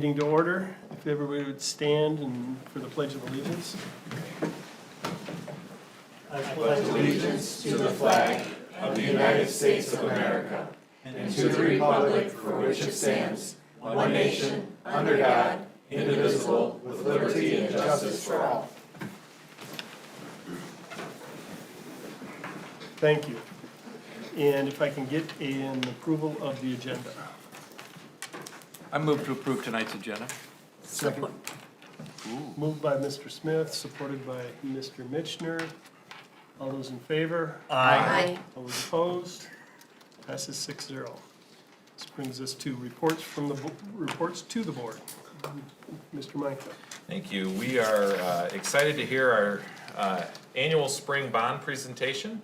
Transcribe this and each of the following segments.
Meeting to order. If everybody would stand and for the Pledge of Allegiance. I pledge allegiance to the flag of the United States of America and to the republic for which it stands, one nation, under God, indivisible, with liberty and justice for all. Thank you. And if I can get an approval of the agenda. I move to approve tonight's agenda. Second. Moved by Mr. Smith, supported by Mr. Mitchner. All those in favor? Aye. All those opposed? Passes 6-0. This brings us to reports to the board. Mr. Micah. Thank you. We are excited to hear our annual spring bond presentation,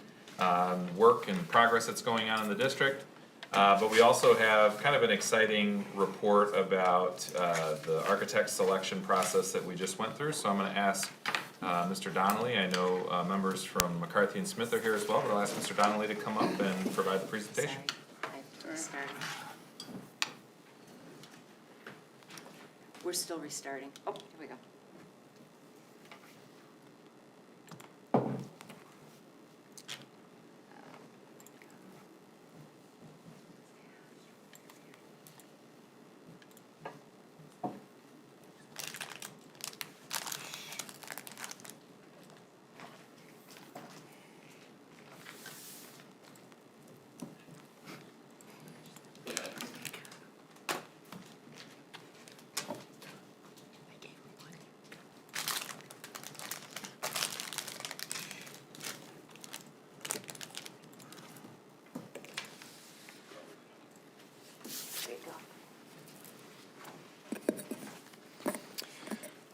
work and progress that's going on in the district. But we also have kind of an exciting report about the architect selection process that we just went through. So I'm going to ask Mr. Donnelly. I know members from McCarthy and Smith are here as well, but I'll ask Mr. Donnelly to come up and provide the presentation. We're still restarting. Oh, here we go.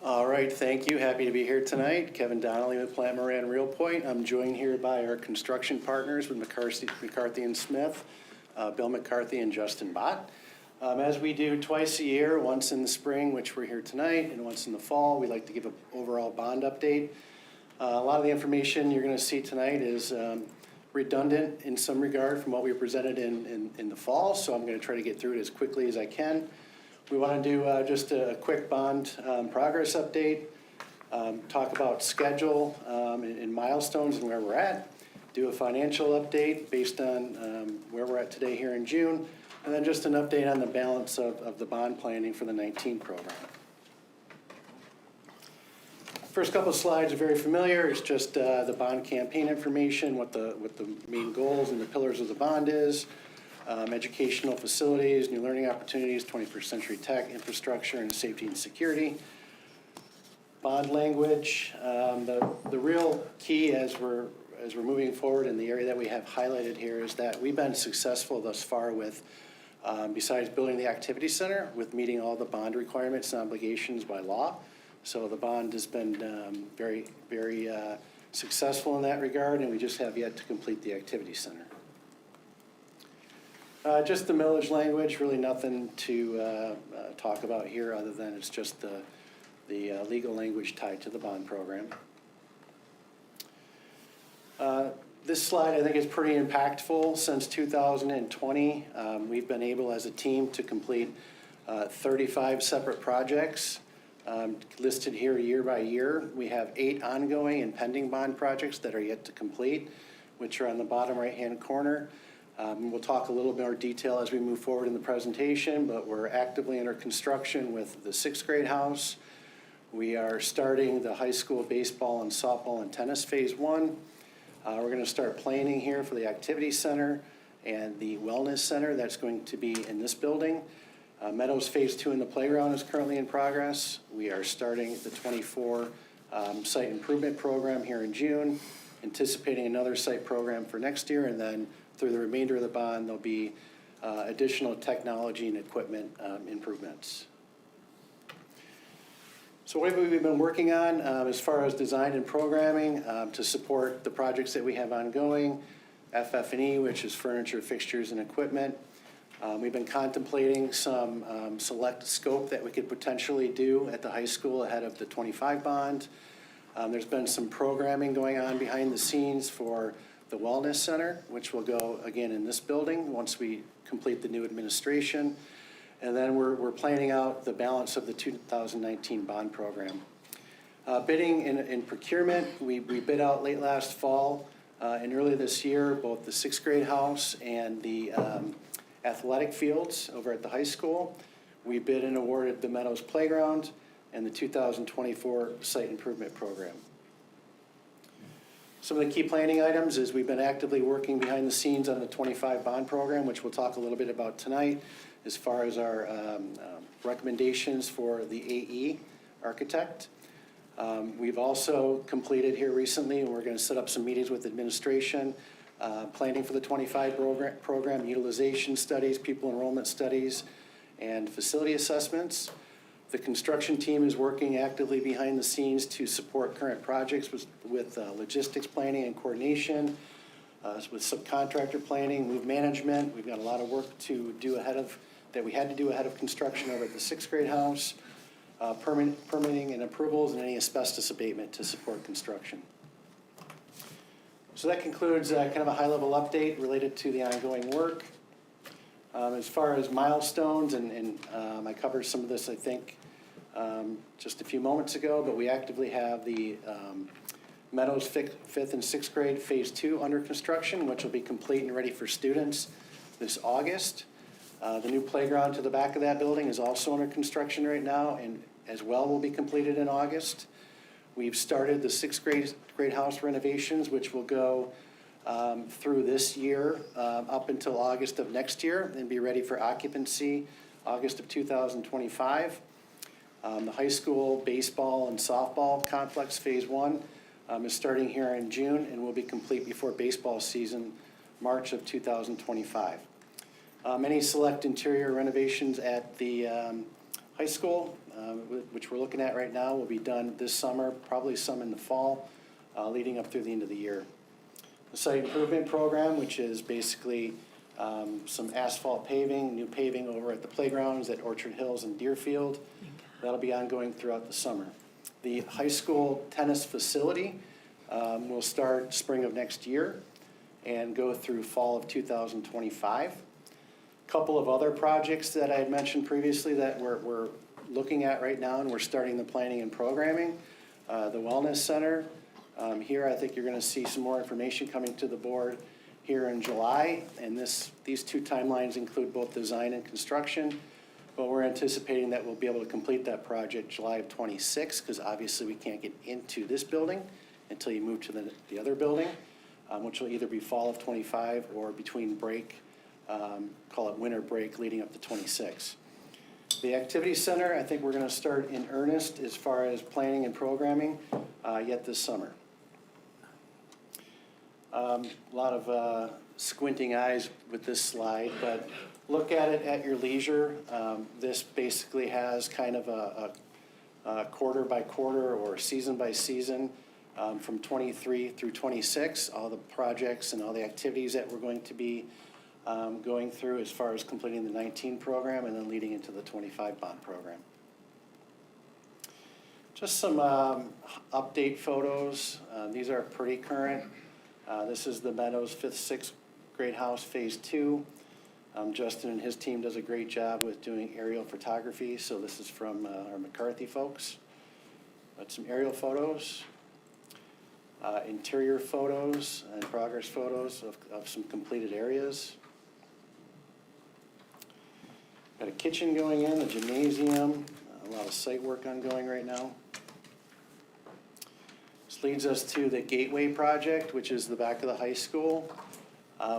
All right, thank you. Happy to be here tonight. Kevin Donnelly with Plant Moran Real Point. I'm joined here by our construction partners with McCarthy and Smith, Bill McCarthy and Justin Bott. As we do twice a year, once in the spring, which we're here tonight, and once in the fall, we like to give an overall bond update. A lot of the information you're going to see tonight is redundant in some regard from what we presented in the fall, so I'm going to try to get through it as quickly as I can. We want to do just a quick bond progress update, talk about schedule and milestones and where we're at, do a financial update based on where we're at today here in June, and then just an update on the balance of the bond planning for the 19 program. First couple of slides are very familiar. It's just the bond campaign information, what the main goals and the pillars of the bond is. Educational facilities, new learning opportunities, 21st century tech, infrastructure, and safety and security. Bond language, the real key as we're moving forward in the area that we have highlighted here is that we've been successful thus far with, besides building the activity center, with meeting all the bond requirements and obligations by law. So the bond has been very, very successful in that regard, and we just have yet to complete the activity center. Just the millage language, really nothing to talk about here other than it's just the legal language tied to the bond program. This slide I think is pretty impactful. Since 2020, we've been able as a team to complete 35 separate projects listed here year by year. We have 8 ongoing and pending bond projects that are yet to complete, which are on the bottom right-hand corner. We'll talk a little more detail as we move forward in the presentation, but we're actively under construction with the 6th grade house. We are starting the high school baseball and softball and tennis phase 1. We're going to start planning here for the activity center and the wellness center that's going to be in this building. Meadows phase 2 in the playground is currently in progress. We are starting the 24 site improvement program here in June, anticipating another site program for next year, and then through the remainder of the bond, there'll be additional technology and equipment improvements. So what have we been working on as far as design and programming to support the projects that we have ongoing? FF&E, which is furniture, fixtures, and equipment. We've been contemplating some select scope that we could potentially do at the high school ahead of the 25 bond. There's been some programming going on behind the scenes for the Wellness Center, which will go again in this building once we complete the new administration. And then we're planning out the balance of the 2019 bond program. Bidding and procurement, we bid out late last fall and early this year, both the sixth grade house and the athletic fields over at the high school. We bid and awarded the Meadows Playground and the 2024 Site Improvement Program. Some of the key planning items is we've been actively working behind the scenes on the 25 bond program, which we'll talk a little bit about tonight, as far as our recommendations for the AE architect. We've also completed here recently, and we're going to set up some meetings with administration, planning for the 25 program, utilization studies, pupil enrollment studies, and facility assessments. The construction team is working actively behind the scenes to support current projects with logistics planning and coordination, with subcontractor planning, move management. We've got a lot of work to do that we had to do ahead of construction over at the sixth grade house, permitting and approvals, and any asbestos abatement to support construction. So that concludes kind of a high-level update related to the ongoing work. As far as milestones, and I covered some of this, I think, just a few moments ago, but we actively have the Meadows 5th and 6th grade Phase 2 under construction, which will be complete and ready for students this August. The new playground to the back of that building is also under construction right now, and as well will be completed in August. We've started the 6th grade house renovations, which will go through this year up until August of next year and be ready for occupancy August of 2025. The high school baseball and softball complex Phase 1 is starting here in June and will be complete before baseball season March of 2025. Many select interior renovations at the high school, which we're looking at right now, will be done this summer, probably some in the fall, leading up through the end of the year. The site improvement program, which is basically some asphalt paving, new paving over at the playgrounds at Orchard Hills and Deerfield. That'll be ongoing throughout the summer. The high school tennis facility will start spring of next year and go through fall of 2025. Couple of other projects that I had mentioned previously that we're looking at right now, and we're starting the planning and programming. The Wellness Center. Here, I think you're going to see some more information coming to the board here in July, and these two timelines include both design and construction, but we're anticipating that we'll be able to complete that project July of 26, because obviously we can't get into this building until you move to the other building, which will either be fall of 25 or between break, call it winter break, leading up to 26. The Activity Center, I think we're going to start in earnest as far as planning and programming yet this summer. A lot of squinting eyes with this slide, but look at it at your leisure. This basically has kind of a quarter by quarter or season by season from 23 through 26, all the projects and all the activities that we're going to be going through as far as completing the 19 program and then leading into the 25 bond program. Just some update photos. These are pretty current. This is the Meadows 5th, 6th grade house Phase 2. Justin and his team does a great job with doing aerial photography, so this is from our McCarthy folks. But some aerial photos, interior photos and progress photos of some completed areas. Got a kitchen going in, a gymnasium, a lot of site work ongoing right now. This leads us to the Gateway project, which is the back of the high school.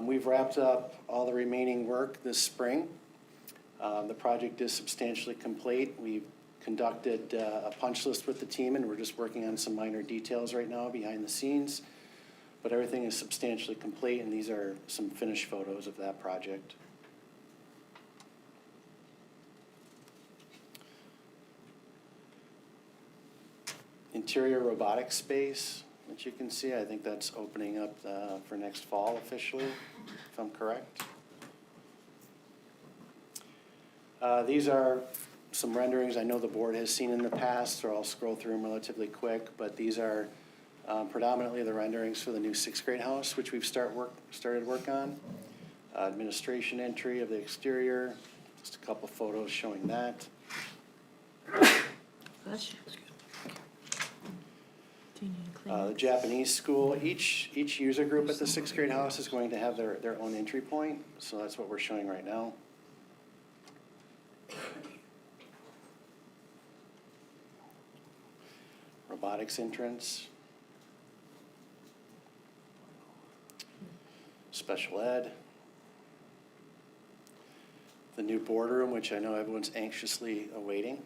We've wrapped up all the remaining work this spring. The project is substantially complete. We've conducted a punch list with the team, and we're just working on some minor details right now behind the scenes. But everything is substantially complete, and these are some finished photos of that project. Interior robotics space that you can see. I think that's opening up for next fall officially, if I'm correct. These are some renderings I know the board has seen in the past, so I'll scroll through them relatively quick, but these are predominantly the renderings for the new 6th grade house, which we've started work on. Administration entry of the exterior, Just a couple photos showing that. The Japanese school, each user group at the sixth grade house is going to have their own entry point, so that's what we're showing right now. Robotics entrance. Special ed. The new boardroom, which I know everyone's anxiously awaiting.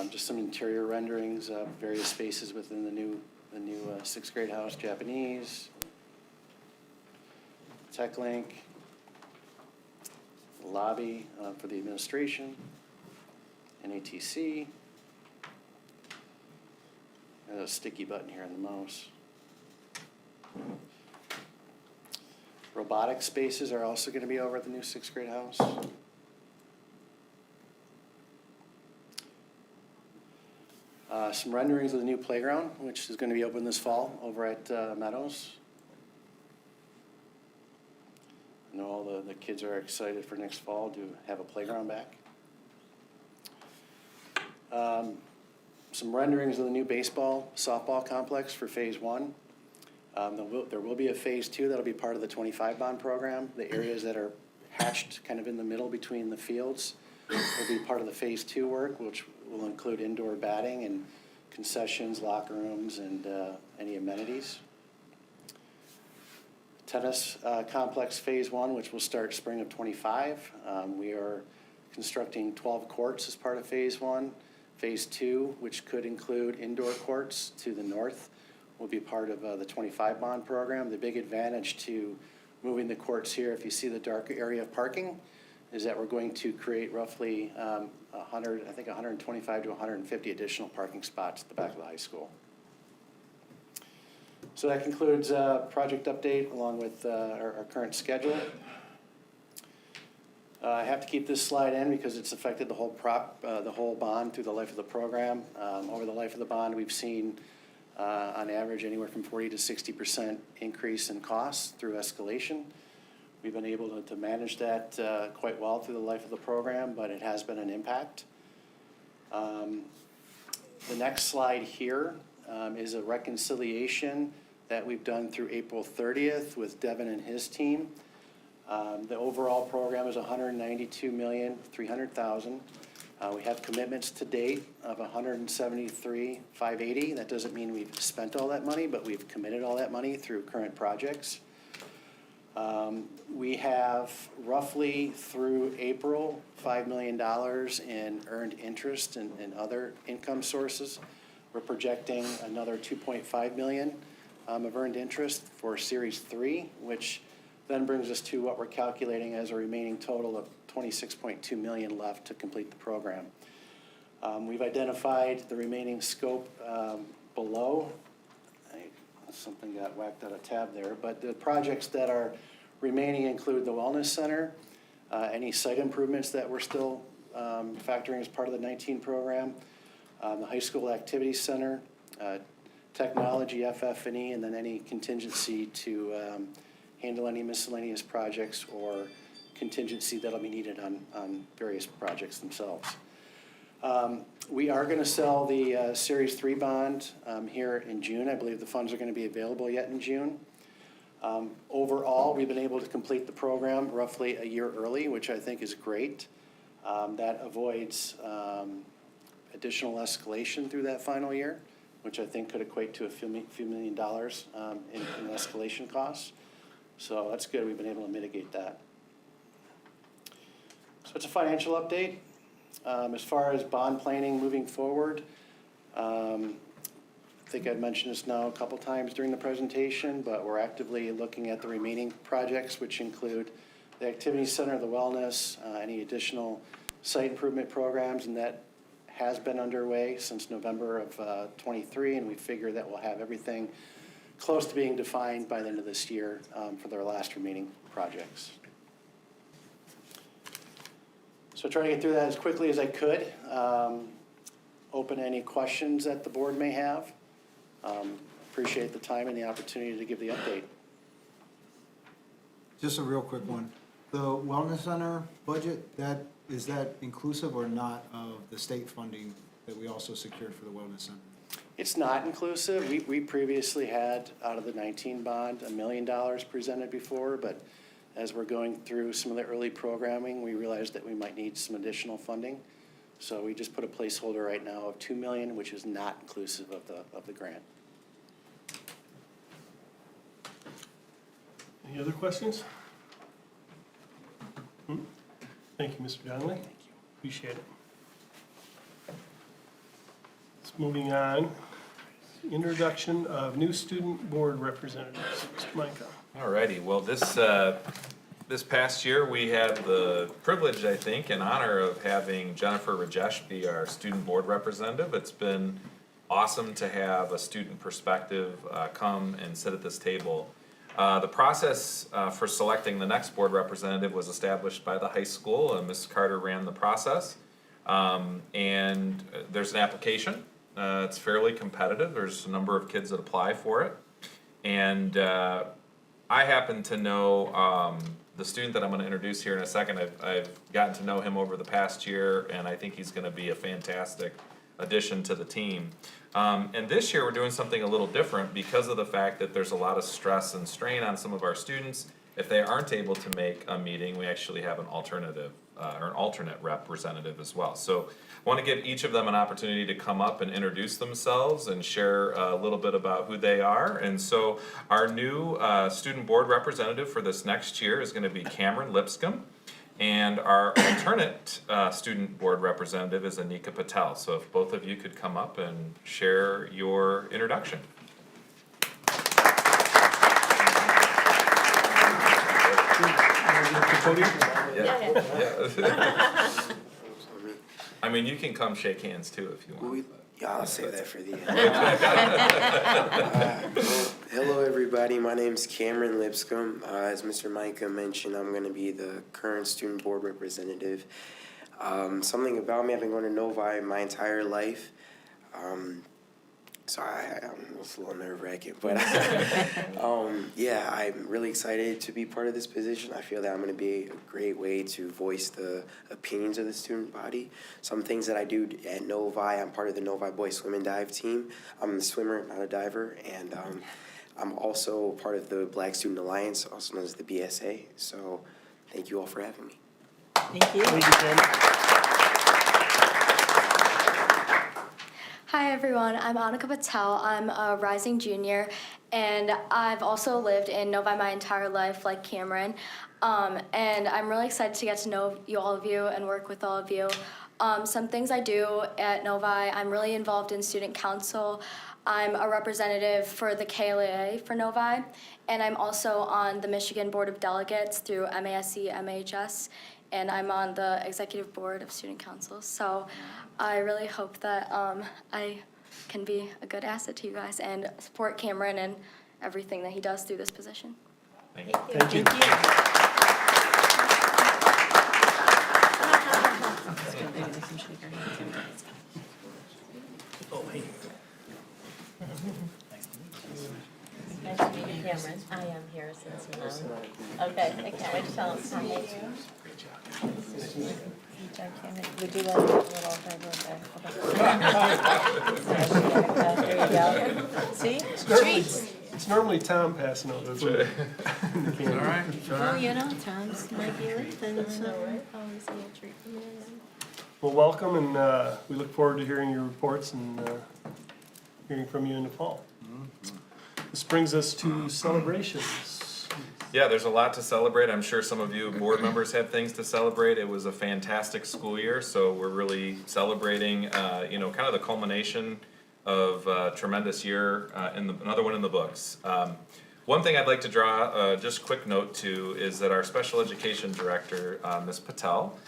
Just some interior renderings of various spaces within the new sixth grade house, Japanese, Tech Link, lobby for the administration, NATC. There's a sticky button here on the mouse. Robotic spaces are also going to be over at the new sixth grade house. Some renderings of the new playground, which is going to be open this fall over at Meadows. I know all the kids are excited for next fall to have a playground back. Some renderings of the new baseball, softball complex for phase 1. There will be a phase 2 that'll be part of the 25 bond program. The areas that are hatched kind of in the middle between the fields will be part of the phase 2 work, which will include indoor batting and concessions, locker rooms, and any amenities. Tennis complex phase 1, which will start spring of 25. We are constructing 12 courts as part of phase 1. Phase 2, which could include indoor courts to the north, will be part of the 25 bond program. The big advantage to moving the courts here, if you see the dark area of parking, is that we're going to create roughly 125 to 150 additional parking spots at the back of the high school. So that concludes project update along with our current schedule. I have to keep this slide in because it's affected the whole bond through the life of the program. Over the life of the bond, we've seen on average anywhere from 40 to 60% increase in costs through escalation. We've been able to manage that quite well through the life of the program, but it has been an impact. The next slide here is a reconciliation that we've done through April 30th with Devin and his team. The overall program is $192,300,000. We have commitments to date of $173,580. That doesn't mean we've spent all that money, but we've committed all that money through current projects. We have roughly through April $5 million in earned interest and other income sources. We're projecting another $2.5 million of earned interest for Series 3, which then brings us to what we're calculating as a remaining total of $26.2 million left to complete the program. We've identified the remaining scope below. Something got whacked out of tab there, but the projects that are remaining include the Wellness Center, any site improvements that we're still factoring as part of the 19 program, the High School Activity Center, technology, FF&E, and then any contingency to handle any miscellaneous projects or contingency that'll be needed on various projects themselves. We are going to sell the Series 3 bond here in June. I believe the funds are going to be available yet in June. Overall, we've been able to complete the program roughly a year early, which I think is great. That avoids additional escalation through that final year, which I think could equate to a few $1 million in escalation costs. So that's good. We've been able to mitigate that. So it's a financial update. As far as bond planning moving forward, I think I've mentioned this now a couple times during the presentation, but we're actively looking at the remaining projects, which include the Activity Center, the Wellness, any additional site improvement programs, and that has been underway since November of 23, and we figure that we'll have everything close to being defined by the end of this year for their last remaining projects. So trying to get through that as quickly as I could. Open any questions that the board may have. Appreciate the time and the opportunity to give the update. Just a real quick one. The wellness center budget, is that inclusive or not of the state funding that we also secured for the wellness center? It's not inclusive. We previously had, out of the 19 bond, $1 million presented before, but as we're going through some of the early programming, we realized that we might need some additional funding. So we just put a placeholder right now of $2 million, which is not inclusive of the grant. Any other questions? Thank you, Mr. Donnelly. Thank you. Appreciate it. Let's moving on. Introduction of new student board representatives. Mr. Micah. Alrighty, well, this past year, we had the privilege, I think, and honor of having Jennifer Rajesh be our student board representative. It's been awesome to have a student perspective come and sit at this table. The process for selecting the next board representative was established by the high school, and Ms. Carter ran the process. And there's an application. It's fairly competitive. There's a number of kids that apply for it. And I happen to know the student that I'm going to introduce here in a second. I've gotten to know him over the past year, and I think he's going to be a fantastic addition to the team. And this year we're doing something a little different because of the fact that there's a lot of stress and strain on some of our students. If they aren't able to make a meeting, we actually have an alternative or an alternate representative as well. So I want to give each of them an opportunity to come up and introduce themselves and share a little bit about who they are. And so our new student board representative for this next year is going to be Cameron Lipscomb. And our alternate student board representative is Anika Patel. So if both of you could come up and share your introduction. Yeah. I mean, you can come shake hands too if you want. Yeah, I'll save that for the end. Hello, everybody. My name's Cameron Lipscomb. As Mr. Micah mentioned, I'm going to be the current student board representative. Something about me, I've been going to Novi my entire life. So I'm a little nerve-wracking, but yeah, I'm really excited to be part of this position. I feel that I'm going to be a great way to voice the opinions of the student body. Some things that I do at Novi, I'm part of the Novi Boys Swim and Dive team. I'm a swimmer, not a diver, and I'm also part of the Black Student Alliance, also known as the BSA. So thank you all for having me. Thank you. Thank you, Cameron. Hi everyone, I'm Anika Patel. I'm a rising junior, and I've also lived in Novi my entire life, like Cameron. And I'm really excited to get to know all of you and work with all of you. Some things I do at Novi, I'm really involved in student council. I'm a representative for the KLAA for Novi, and I'm also on the Michigan Board of Delegates through MASC, MHS, and I'm on the executive board of student council. So I really hope that I can be a good asset to you guys and support Cameron and everything that he does through this position. Thank you. Thank you. Nice to meet you, Cameron. I am Harrison Simone. Okay, I can't wait to tell him. Hi. Great job, Cameron. Would you like a little there you go. See? Treats. It's normally Tom passing out the food. All right. Well, you know, Tom's might be listening, so always a treat for me. Well, welcome, and we look forward to hearing your reports and hearing from you in the fall. This brings us to celebrations. Yeah, there's a lot to celebrate. I'm sure some of you board members had things to celebrate. It was a fantastic school year, so we're really celebrating, kind of the culmination of a tremendous year, another one in the books. One thing I'd like to draw just a quick note to is that our special education director, Ms. Patel,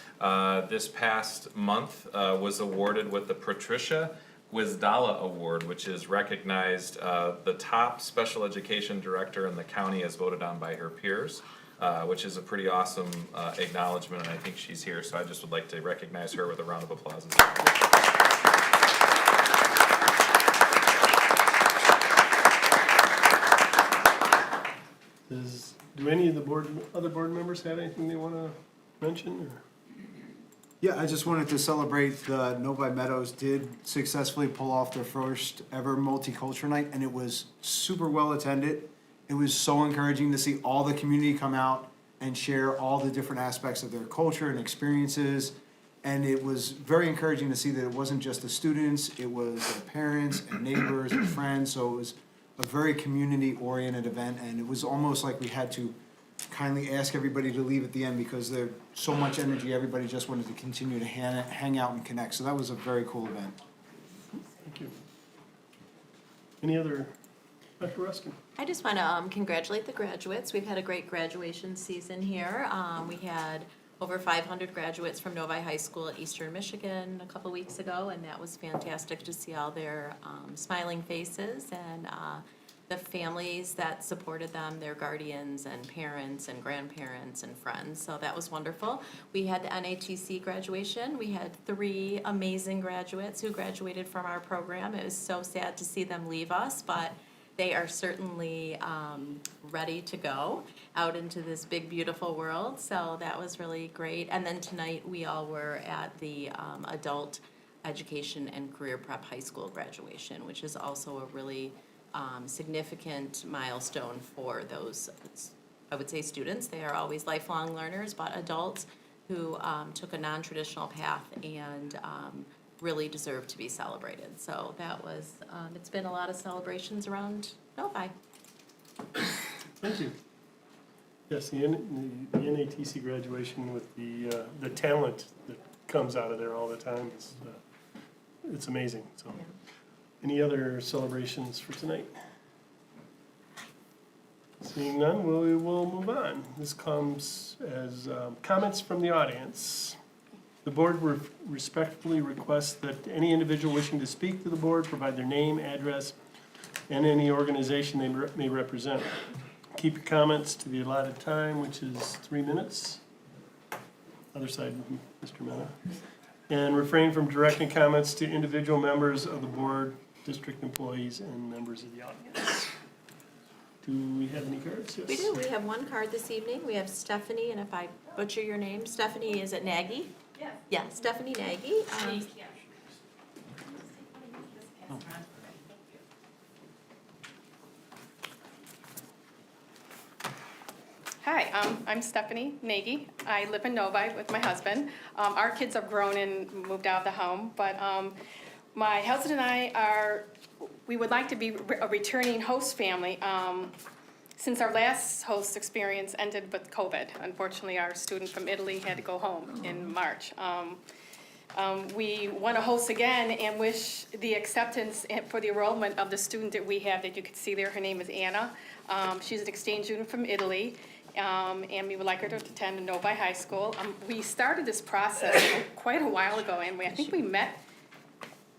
this past month was awarded with the Patricia Wisdala Award, which is recognized the top special education director in the county as voted on by her peers, which is a pretty awesome acknowledgement, and I think she's here, so I just would like to recognize her with a round of applause. Do Do any of the other board members have anything they want to mention, or? Yeah, I just wanted to celebrate the Novi Meadows did successfully pull off their first ever multicultural night, and it was super well attended. It was so encouraging to see all the community come out and share all the different aspects of their culture and experiences. And it was very encouraging to see that it wasn't just the students, it was their parents and neighbors and friends. So it was a very community-oriented event, and it was almost like we had to kindly ask everybody to leave at the end because there's so much energy, everybody just wanted to continue to hang out and connect. So that was a very cool event. Thank you. Any other, Dr. Ruskin? I just want to congratulate the graduates. We've had a great graduation season here. We had over 500 graduates from Novi High School at Eastern Michigan a couple weeks ago, and that was fantastic to see all their smiling faces and the families that supported them, their guardians and parents and grandparents and friends. So that was wonderful. We had the NATC graduation. We had 3 amazing graduates who graduated from our program. It was so sad to see them leave us, but they are certainly ready to go out into this big, beautiful world. So that was really great. And then tonight, we all were at the Adult Education and Career Prep High School graduation, which is also a really significant milestone for those, I would say, students. They are always lifelong learners, but adults who took a non-traditional path and really deserve to be celebrated. So that was, it's been a lot of celebrations around Novi. Thank you. Yes, the NATC graduation with the talent that comes out of there all the time is, it's amazing, so. Yeah. Any other celebrations for tonight? Seeing none, we will move on. This comes as comments from the audience. The board respectfully requests that any individual wishing to speak to the board provide their name, address, and any organization they may represent. Keep your comments to the allotted time, which is 3 minutes. Other side, Mr. Mena. And refrain from directing comments to individual members of the board, district employees, and members of the audience. Do we have any cards? Yes. We do. We have one card this evening. We have Stephanie, and if I butcher your name, Stephanie, is it Nagy? Yeah. Yeah, Stephanie Nagy. Hi, I'm Stephanie Nagy. I live in Novi with my husband. Our kids have grown and moved out of the home, but my husband and I we would like to be a returning host family. Since our last host experience ended with COVID, unfortunately, our student from Italy had to go home in March. We want to host again and wish the acceptance for the enrollment of the student that we have that you can see there. Her name is Anna. She's an exchange student from Italy, and we would like her to attend Novi High School. We started this process quite a while ago, and I think we met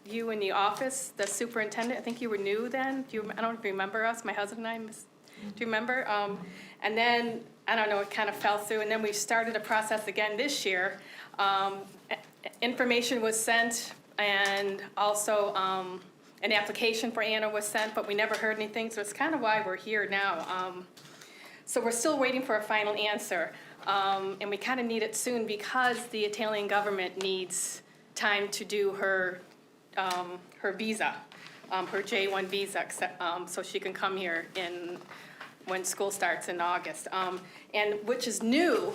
you in the office, the superintendent. I think you were new then. I don't remember us, my husband and I. Do you remember? And then, I don't know, it kind of fell through, and then we started a process again this year. Information was sent, and also an application for Anna was sent, but we never heard anything, so it's kind of why we're here now. So we're still waiting for a final answer, and we kind of need it soon because the Italian government needs time to do her visa, her J1 visa, so she can come here when school starts in August. And which is new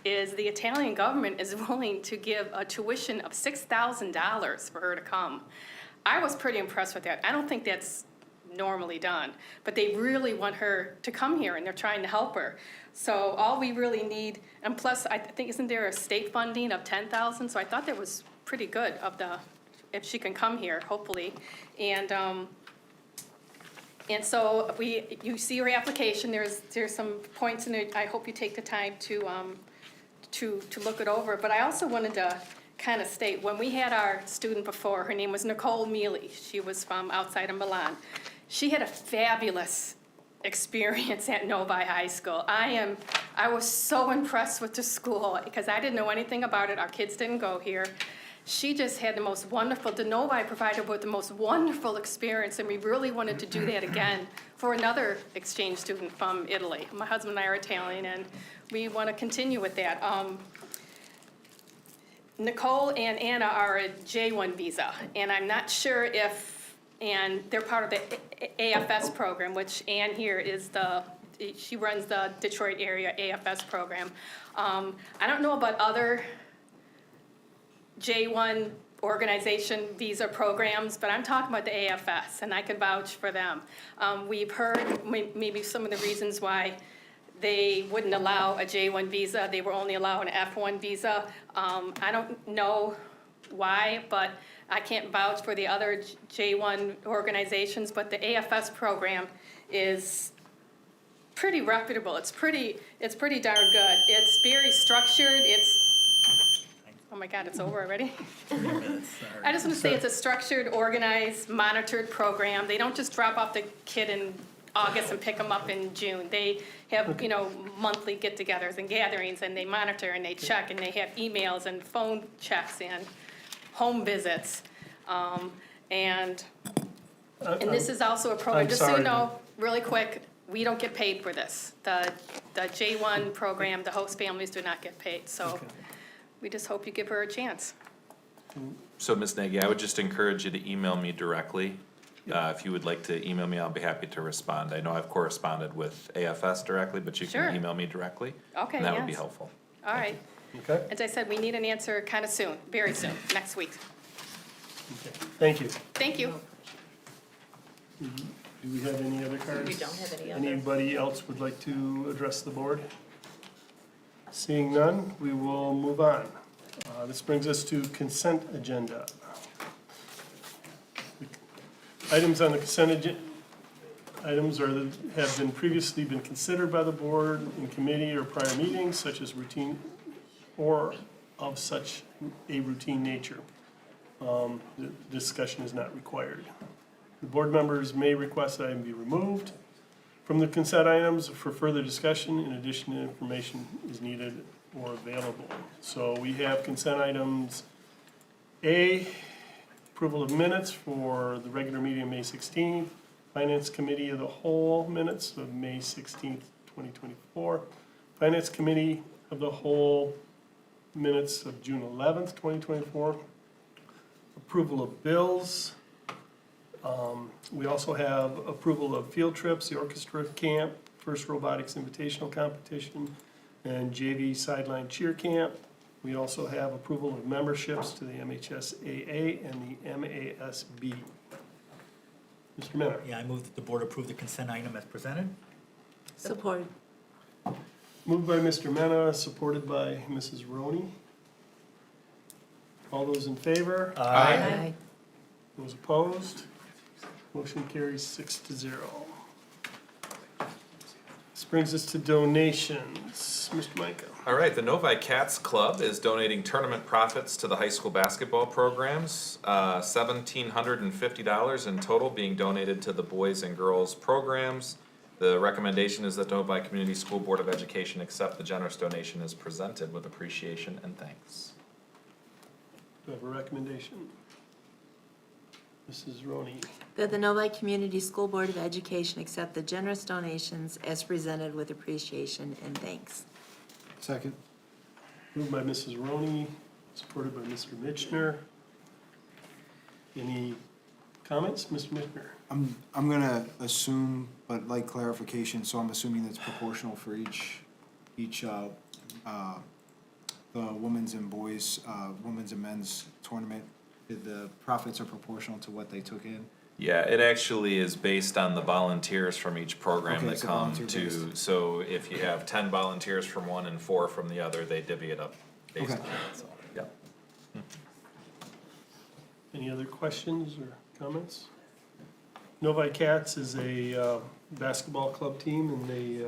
is the Italian government is willing to give a tuition of $6,000 for her to come. I was pretty impressed with that. I don't think that's normally done, but they really want her to come here, and they're trying to help her. So all we really need, and plus I think, isn't there a state funding of $10,000? So I thought that was pretty good if she can come here, hopefully. And so you see your application. There's some points in it. I hope you take the time to look it over. But I also wanted to kind of state, when we had our student before, her name was Nicole Mealy. She was from outside of Milan. She had a fabulous experience at Novi High School. I was so impressed with the school because I didn't know anything about it. Our kids didn't go here. she just had the most wonderful, the Novi provided her with the most wonderful experience, and we really wanted to do that again for another exchange student from Italy. My husband and I are Italian, and we want to continue with that. Nicole and Anna are a J1 visa, and I'm not sure if, and they're part of the AFS program, which Ann here is she runs the Detroit area AFS program. I don't know about other J1 organization visa programs, but I'm talking about the AFS, and I can vouch for them. We've heard maybe some of the reasons why they wouldn't allow a J1 visa. They were only allowing an F1 visa. I don't know why, but I can't vouch for the other J1 organizations, but the AFS program is pretty reputable. It's pretty darn good. It's very structured. Oh my God, it's over already? I just want to say it's a structured, organized, monitored program. They don't just drop off the kid in August and pick them up in June. They have, monthly get-togethers and gatherings, and they monitor and they check, and they have emails and phone checks and home visits. And this is also a program, I'm just so you sorry. know, really quick, we don't get paid for this. The J1 program, the host families do not get paid, so we just hope you give her a chance. So, Ms. Nagy, I would just encourage you to email me directly. If you would like to email me, I'll be happy to respond. I know I've corresponded with AFS directly, but you Sure. can email me directly. Okay, And that would be yes. helpful. All right. Okay, As I said, we need an answer kind of soon, very soon, next week. okay, thank you. Thank you. Do we have any other cards? We don't have any other. Anybody else would like to address the board? Seeing none, we will move on. This brings us to consent agenda. Items on the consent agenda, have been previously been considered by the board in committee or prior meetings, such as routine or of such a routine nature. The discussion is not required. The board members may request that item be removed from the consent items for further discussion. In addition, information is needed or available. So we have consent items A, approval of minutes for the regular meeting of May 16th, Finance Committee of the Whole minutes of May 16th, 2024, Finance Committee of the Whole minutes of June 11th, 2024, approval of bills. We also have approval of field trips, the orchestra camp, first robotics invitational competition, and JV sideline cheer camp. We also have approval of memberships to the MHSAA and the MASB. Mr. Miner. Yeah, I move that the board approve the consent item as presented. Support. Moved by Mr. Mena, supported by Mrs. Roney. All those in favor? Aye. Those opposed? Motion carries 6-0. This brings us to donations. Mr. Micah. All right, the Novi Cats Club is donating tournament profits to the high school basketball programs. $1,750 in total being donated to the boys and girls programs. The recommendation is that Novi Community School Board of Education accept the generous donation as presented with appreciation and thanks. Do I have a recommendation? Mrs. Roney. That the Novi Community School Board of Education accept the generous donations as presented with appreciation and thanks. Second. Moved by Mrs. Roney, supported by Mr. Mitchner. Any comments, Mr. Mitchner? I'm gonna assume, but like clarification, so I'm assuming that's proportional for each the women's and boys, women's and men's tournament. The profits are proportional to what they took in. Yeah, it actually is based on the volunteers from each program Okay, that it's a come volunteer to, based. so if you have 10 volunteers from one and 4 from the other, they divvy it up based on Okay. that, so, yep. Any other questions or comments? Novi Cats is a basketball club team, and they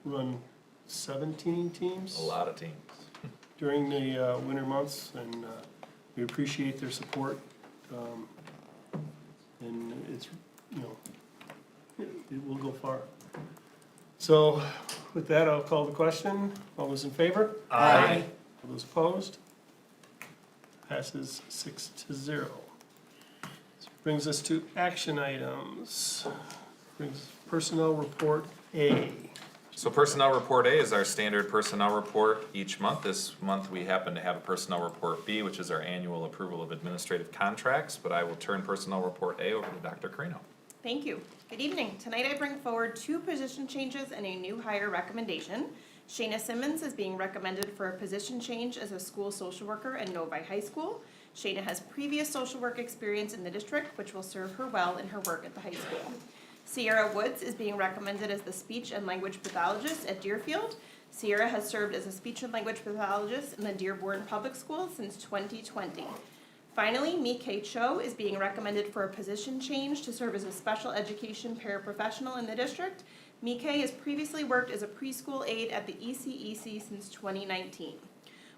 run 17 teams A lot of teams. during the winter months, and we appreciate their support. And it's, it will go far. So with that, I'll call the question. All those in favor? Aye. All those opposed? Passes 6-0. Brings us to action items. Brings Personnel Report A. So Personnel Report A is our standard personnel report each month. This month, we happen to have a Personnel Report B, which is our annual approval of administrative contracts, but I will turn Personnel Report A over to Dr. Carino. Thank you. Good evening. Tonight I bring forward 2 position changes and a new hire recommendation. Shayna Simmons is being recommended for a position change as a school social worker at Novi High School. Shayna has previous social work experience in the district, which will serve her well in her work at the high school. Sierra Woods is being recommended as the speech and language pathologist at Deerfield. Sierra has served as a speech and language pathologist in the Dearborn Public Schools since 2020. Finally, Mi-Kay Cho is being recommended for a position change to serve as a special education paraprofessional in the district. Mi-Kay has previously worked as a preschool aide at the ECEC since 2019.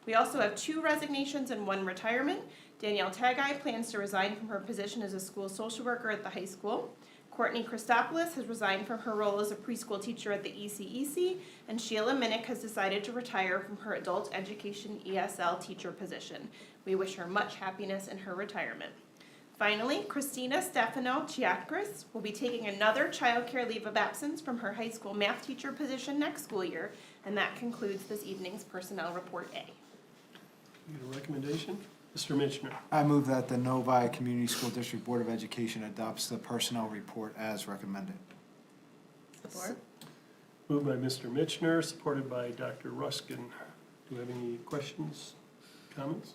We also have 2 resignations and 1 retirement. Danielle Tagai plans to resign from her position as a school social worker at the high school. Courtney Christopoulos has resigned from her role as a preschool teacher at the ECEC, and Sheila Minnick has decided to retire from her adult education ESL teacher position. We wish her much happiness in her retirement. Finally, Christina Stefano Chiakris will be taking another childcare leave of absence from her high school math teacher position next school year, and that concludes this evening's Personnel Report A. You get a recommendation? Mr. Mitchner. I move that the Novi Community School District Board of Education adopts the personnel report as recommended. Support. Moved by Mr. Mitchner, supported by Dr. Ruskin. Do we have any questions, comments?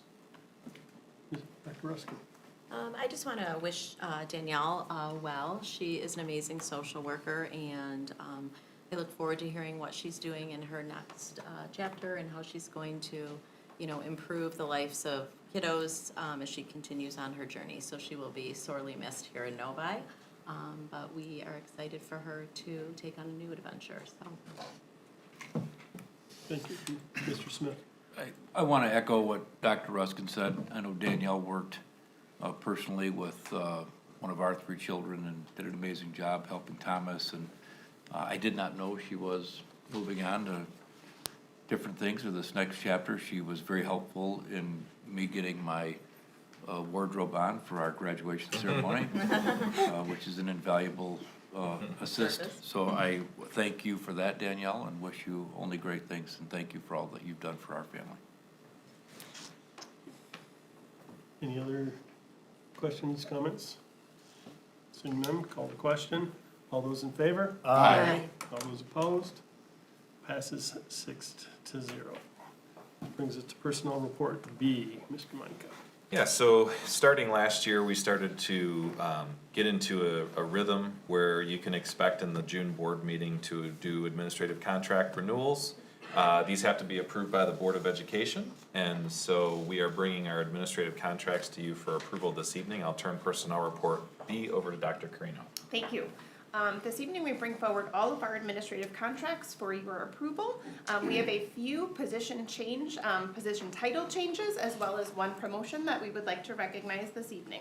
Yes, Dr. Ruskin. I just want to wish Danielle well. She is an amazing social worker, and I look forward to hearing what she's doing in her next chapter and how she's going to, improve the lives of kiddos as she continues on her journey. So she will be sorely missed here in Novi, but we are excited for her to take on a new adventure. So. Thank you. Mr. Smith. I want to echo what Dr. Ruskin said. I know Danielle worked personally with one of our 3 children and did an amazing job helping Thomas. And I did not know she was moving on to different things or this next chapter. She was very helpful in me getting my wardrobe on for our graduation ceremony, which is an invaluable assist. So I thank you for that, Danielle, and wish you only great things, and thank you for all that you've done for our family. Any other questions, comments? Seeing none, call the question. All those in favor? Aye. All those opposed? Passes 6-0. Brings us to Personnel Report B. Mr. Monica. Yeah, so starting last year, we started to get into a rhythm where you can expect in the June board meeting to do administrative contract renewals. These have to be approved by the Board of Education, and so we are bringing our administrative contracts to you for approval this evening. I'll turn Personnel Report B over to Dr. Carino. Thank you. This evening, we bring forward all of our administrative contracts for your approval. We have a few position title changes, as well as 1 promotion that we would like to recognize this evening.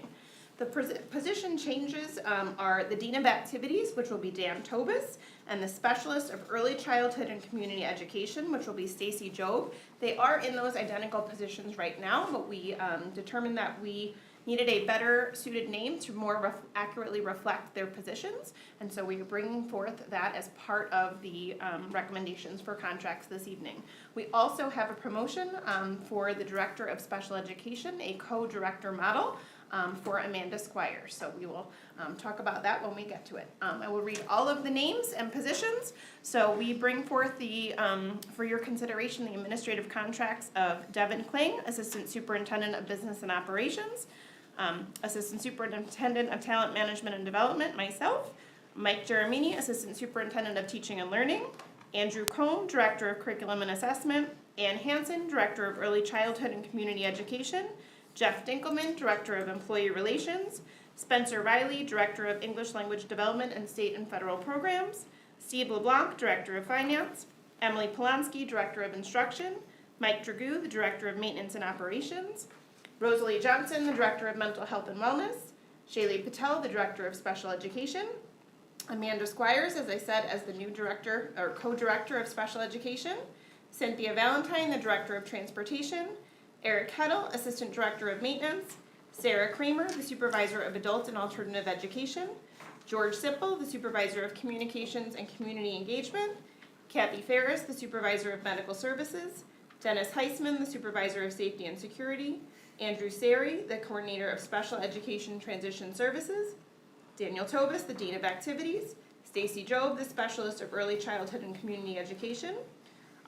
The position changes are the Dean of Activities, which will be Dan Tobis, and the Specialist of Early Childhood and Community Education, which will be Stacy Job. They are in those identical positions right now, but we determined that we needed a better suited name to more accurately reflect their positions, and so we are bringing forth that as part of the recommendations for contracts this evening. We also have a promotion for the Director of Special Education, a co-director model for Amanda Squire, so we will talk about that when we get to it. I will read all of the names and positions. So we bring forth for your consideration, the administrative contracts of Devin Kling, Assistant Superintendent of Business and Operations, Assistant Superintendent of Talent Management and Development, myself, Mike Jeremini, Assistant Superintendent of Teaching and Learning, Andrew Cohn, Director of Curriculum and Assessment, Ann Hansen, Director of Early Childhood and Community Education, Jeff Dinkelman, Director of Employee Relations, Spencer Riley, Director of English Language Development and State and Federal Programs, Steve LeBlanc, Director of Finance, Emily Polanski, Director of Instruction, Mike Dragoo, the Director of Maintenance and Operations, Rosalie Johnson, the Director of Mental Health and Wellness, Shaylee Patel, the Director of Special Education, Amanda Squires, as I said, as the new Director or Co-Director of Special Education, Cynthia Valentine, the Director of Transportation, Eric Heddle, Assistant Director of Maintenance, Sarah Kramer, the Supervisor of Adult and Alternative Education, George Sipple, the Supervisor of Communications and Community Engagement, Kathy Ferris, the Supervisor of Medical Services, Dennis Heisman, the Supervisor of Safety and Security, Andrew Sari, the Coordinator of Special Education Transition Services, Daniel Tobis, the Dean of Activities, Stacy Jobe, the Specialist of Early Childhood and Community Education,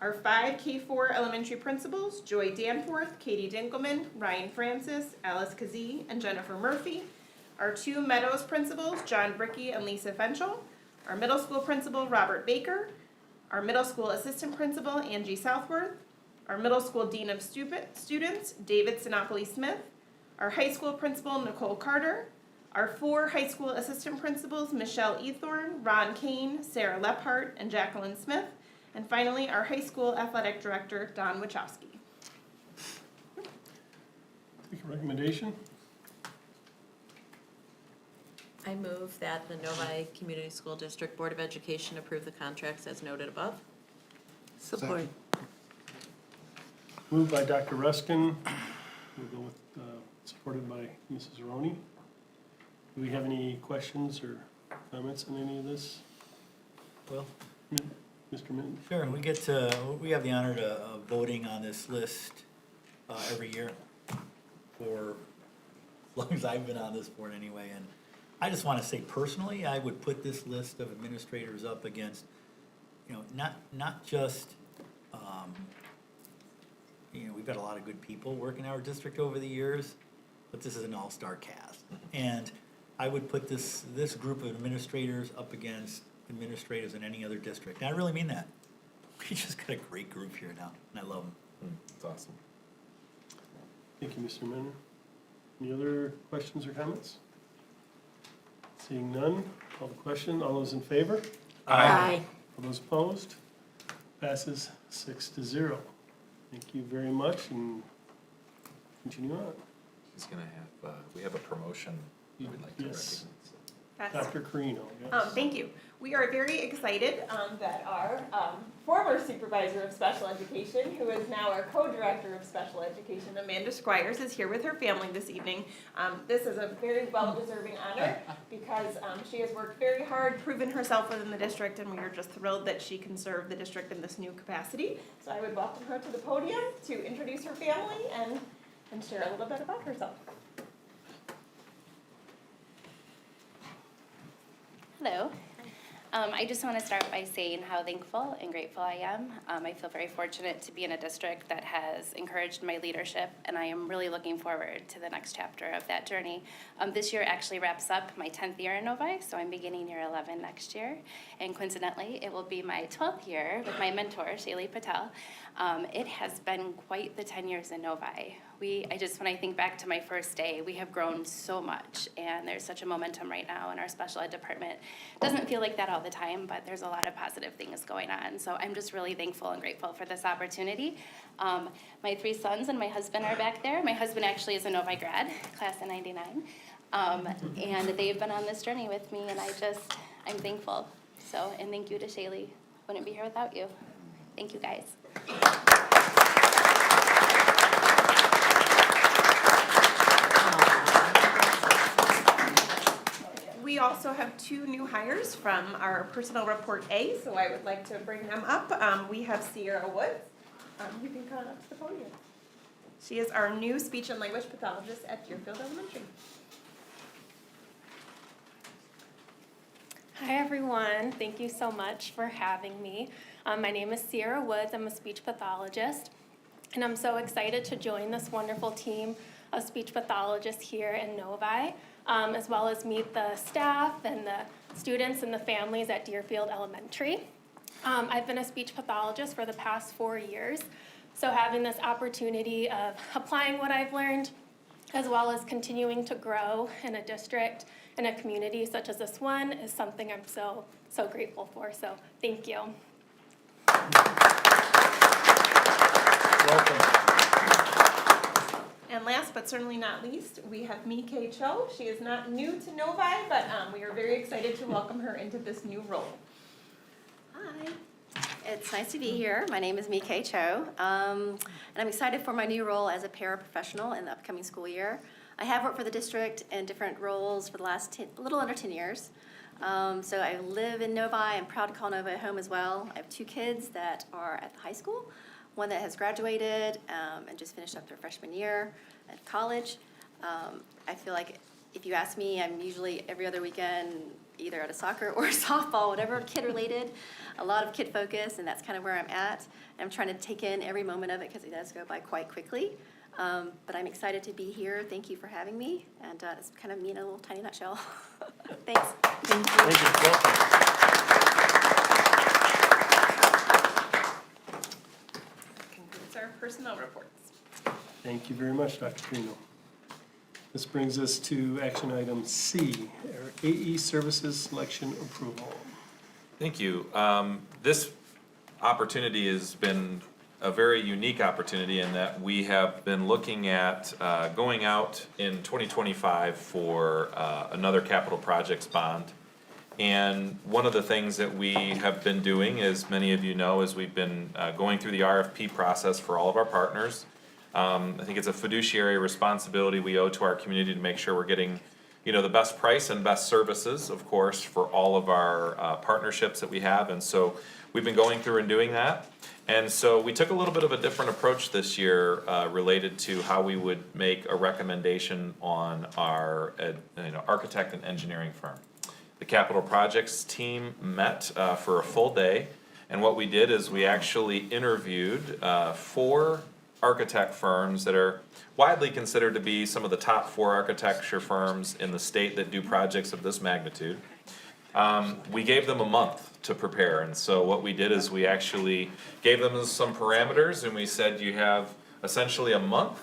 our 5 K-4 elementary principals, Joy Danforth, Katie Dinkelman, Ryan Francis, Alice Kazee, and Jennifer Murphy, our 2 Meadows principals, John Bricky and Lisa Fenchel, our middle school principal, Robert Baker, our middle school assistant principal, Angie Southworth, our middle school dean of students, David Sinopoli Smith, our high school principal, Nicole Carter, our 4 high school assistant principals, Michelle Ethorn, Ron Kane, Sarah Lephart, and Jacqueline Smith, and finally, our high school athletic director, Don Wachowski. Take a recommendation. I move that the Novi Community School District Board of Education approve the contracts as noted above. Support. Moved by Dr. Ruskin. We'll go with, supported by Mrs. Roney. Do we have any questions or comments on any of this? Well, Mr. Minton? sure, we have the honor of voting on this list every year for as long as I've been on this board anyway. And I just want to say personally, I would put this list of administrators up against, not just, we've got a lot of good people working in our district over the years, but this is an all-star cast. And I would put this group of administrators up against administrators in any other district. And I really mean that. We just got a great group here now, and I love them. That's awesome. Thank you, Mr. Minter. Any other questions or comments? Seeing none, call the question. All those in favor? Aye. All those opposed? Passes 6-0. Thank you very much, and continue on. He's gonna have, we have a promotion we'd like to Yes. recognize. Dr. Carino, yes. Thank you. We are very excited that our former supervisor of special education, who is now our co-director of special education, Amanda Squires, is here with her family this evening. This is a very well-deserving honor because she has worked very hard, proven herself within the district, and we are just thrilled that she can serve the district in this new capacity. So I would welcome her to the podium to introduce her family and share a little bit about herself. Hello. I just want to start by saying how thankful and grateful I am. I feel very fortunate to be in a district that has encouraged my leadership, and I am really looking forward to the next chapter of that journey. This year actually wraps up my 10th year in Novi, so I'm beginning year 11 next year. And coincidentally, it will be my 12th year with my mentor, Shaylee Patel. It has been quite the 10 years in Novi. When I think back to my first day, we have grown so much, and there's such a momentum right now in our special ed department. Doesn't feel like that all the time, but there's a lot of positive things going on. So I'm just really thankful and grateful for this opportunity. My 3 sons and my husband are back there. My husband actually is a Novi grad, class of '99. And they've been on this journey with me, and I'm thankful. So, and thank you to Shaylee. Wouldn't be here without you. Thank you, guys. We also have 2 new hires from our personnel report A, so I would like to bring them up. We have Sierra Woods. You can come up to the podium. She is our new speech and language pathologist at Deerfield Elementary. Hi everyone, thank you so much for having me. My name is Sierra Woods, I'm a speech pathologist, and I'm so excited to join this wonderful team of speech pathologists here in Novi, as well as meet the staff and the students and the families at Deerfield Elementary. I've been a speech pathologist for the past 4 years, so having this opportunity of applying what I've learned, as well as continuing to grow in a district, in a community such as this one, is something I'm so grateful for, so thank you. Welcome. And last but certainly not least, we have Mi-Kay Cho. She is not new to Novi, but we are very excited to welcome her into this new role. Hi. It's nice to be here. My name is Mikae Cho, and I'm excited for my new role as a paraprofessional in the upcoming school year. I have worked for the district in different roles for the last a little under 10 years. So I live in Novi. I'm proud to call Novi home as well. I have 2 kids that are at the high school, one that has graduated and just finished up their freshman year at college. I feel like if you ask me, I'm usually every other weekend either at a soccer or softball, whatever kid-related, a lot of kid focus, and that's kind of where I'm at. I'm trying to take in every moment of it because it does go by quite quickly. But I'm excited to be here. Thank you for having me, and that's kind of me in a little tiny nutshell. Thanks. Thank you. Welcome. Concludes our personnel reports. Thank you very much, Dr. Trino. This brings us to action item C, our AE Services Selection Approval. Thank you. This opportunity has been a very unique opportunity in that we have been looking at going out in 2025 for another capital projects bond. And one of the things that we have been doing, as many of you know, is we've been going through the RFP process for all of our partners. I think it's a fiduciary responsibility we owe to our community to make sure we're getting, the best price and best services, of course, for all of our partnerships that we have. And so we've been going through and doing that. And so we took a little bit of a different approach this year related to how we would make a recommendation on our architect and engineering firm. The capital projects team met for a full day. And what we did is we actually interviewed 4 architect firms that are widely considered to be some of the top 4 architecture firms in the state that do projects of this magnitude. We gave them a month to prepare, and so what we did is we actually gave them some parameters, and we said you have essentially a month,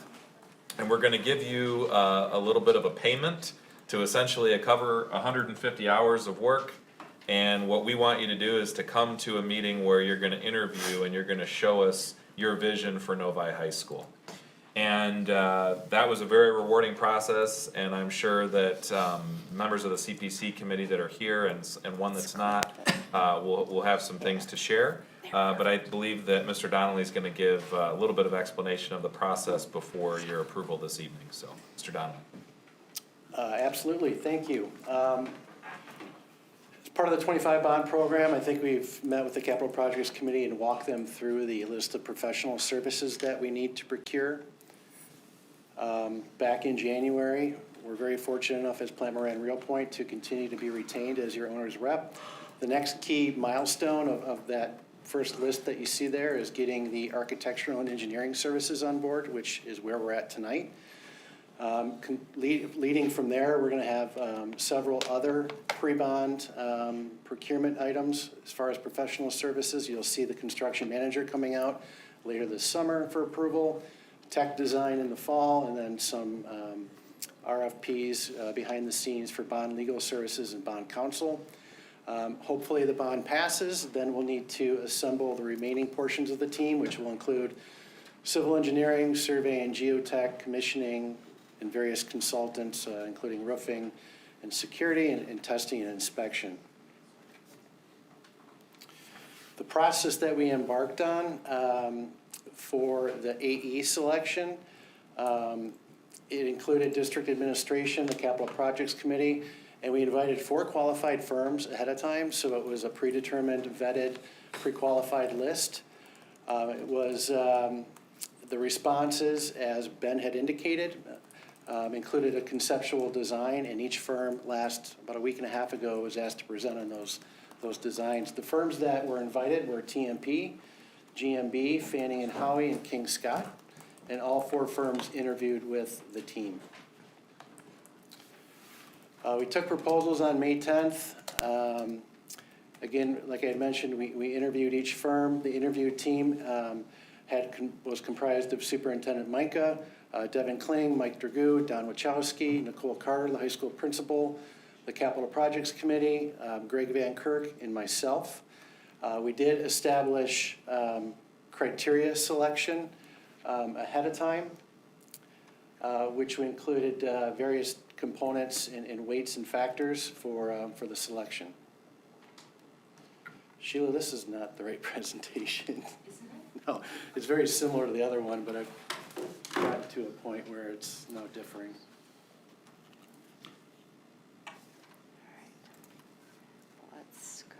and we're gonna give you a little bit of a payment to essentially cover 150 hours of work. And what we want you to do is to come to a meeting where you're gonna interview and you're gonna show us your vision for Novi High School. And that was a very rewarding process, and I'm sure that members of the CPC committee that are here and one that's not will have some things to share. But I believe that Mr. Donnelly is going to give a little bit of explanation of the process before your approval this evening. So, Mr. Donnelly. Absolutely, thank you. As part of the 25 bond program, I think we've met with the Capital Projects Committee and walked them through the list of professional services that we need to procure. Back in January, we're very fortunate enough as Plant Moran Real Point to continue to be retained as your owner's rep. The next key milestone of that first list that you see there is getting the architectural and engineering services on board, which is where we're at tonight. Leading from there, we're going to have several other pre-bond procurement items. As far as professional services, you'll see the construction manager coming out later this summer for approval, tech design in the fall, and then some RFPs behind the scenes for bond legal services and bond counsel. Hopefully the bond passes, then we'll need to assemble the remaining portions of the team, which will include civil engineering, survey and geotech, commissioning, and various consultants, including roofing and security and testing and inspection. The process that we embarked on for the AE selection, it included district administration, the Capital Projects Committee, and we invited 4 qualified firms ahead of time, so it was a predetermined, vetted, pre-qualified list. It was the responses, as Ben had indicated, included a conceptual design, and each firm about a week and a half ago was asked to present on those designs. The firms that were invited were TMP, GMB, Fanning and Howie, and King Scott, and all 4 firms interviewed with the team. We took proposals on May 10th. Again, like I had mentioned, we interviewed each firm. The interview team was comprised of Superintendent Micah, Devin Kling, Mike Dragoo, Don Wachowski, Nicole Carter, the high school principal, the Capital Projects Committee, Greg Van Kirk, and myself. We did establish criteria selection ahead of time, which included various components and weights and factors for the selection. Sheila, this is not the right presentation. No, it's very similar to the other one, but I've gotten to a point where it's no differing. Let's go.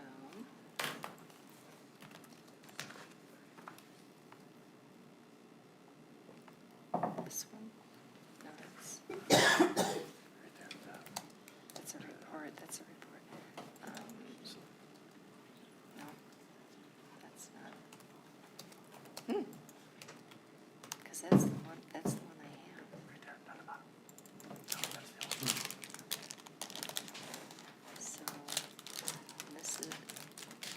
This one? No, that's a report, that's a report. No, that's not. Because that's the one I have. So, this is,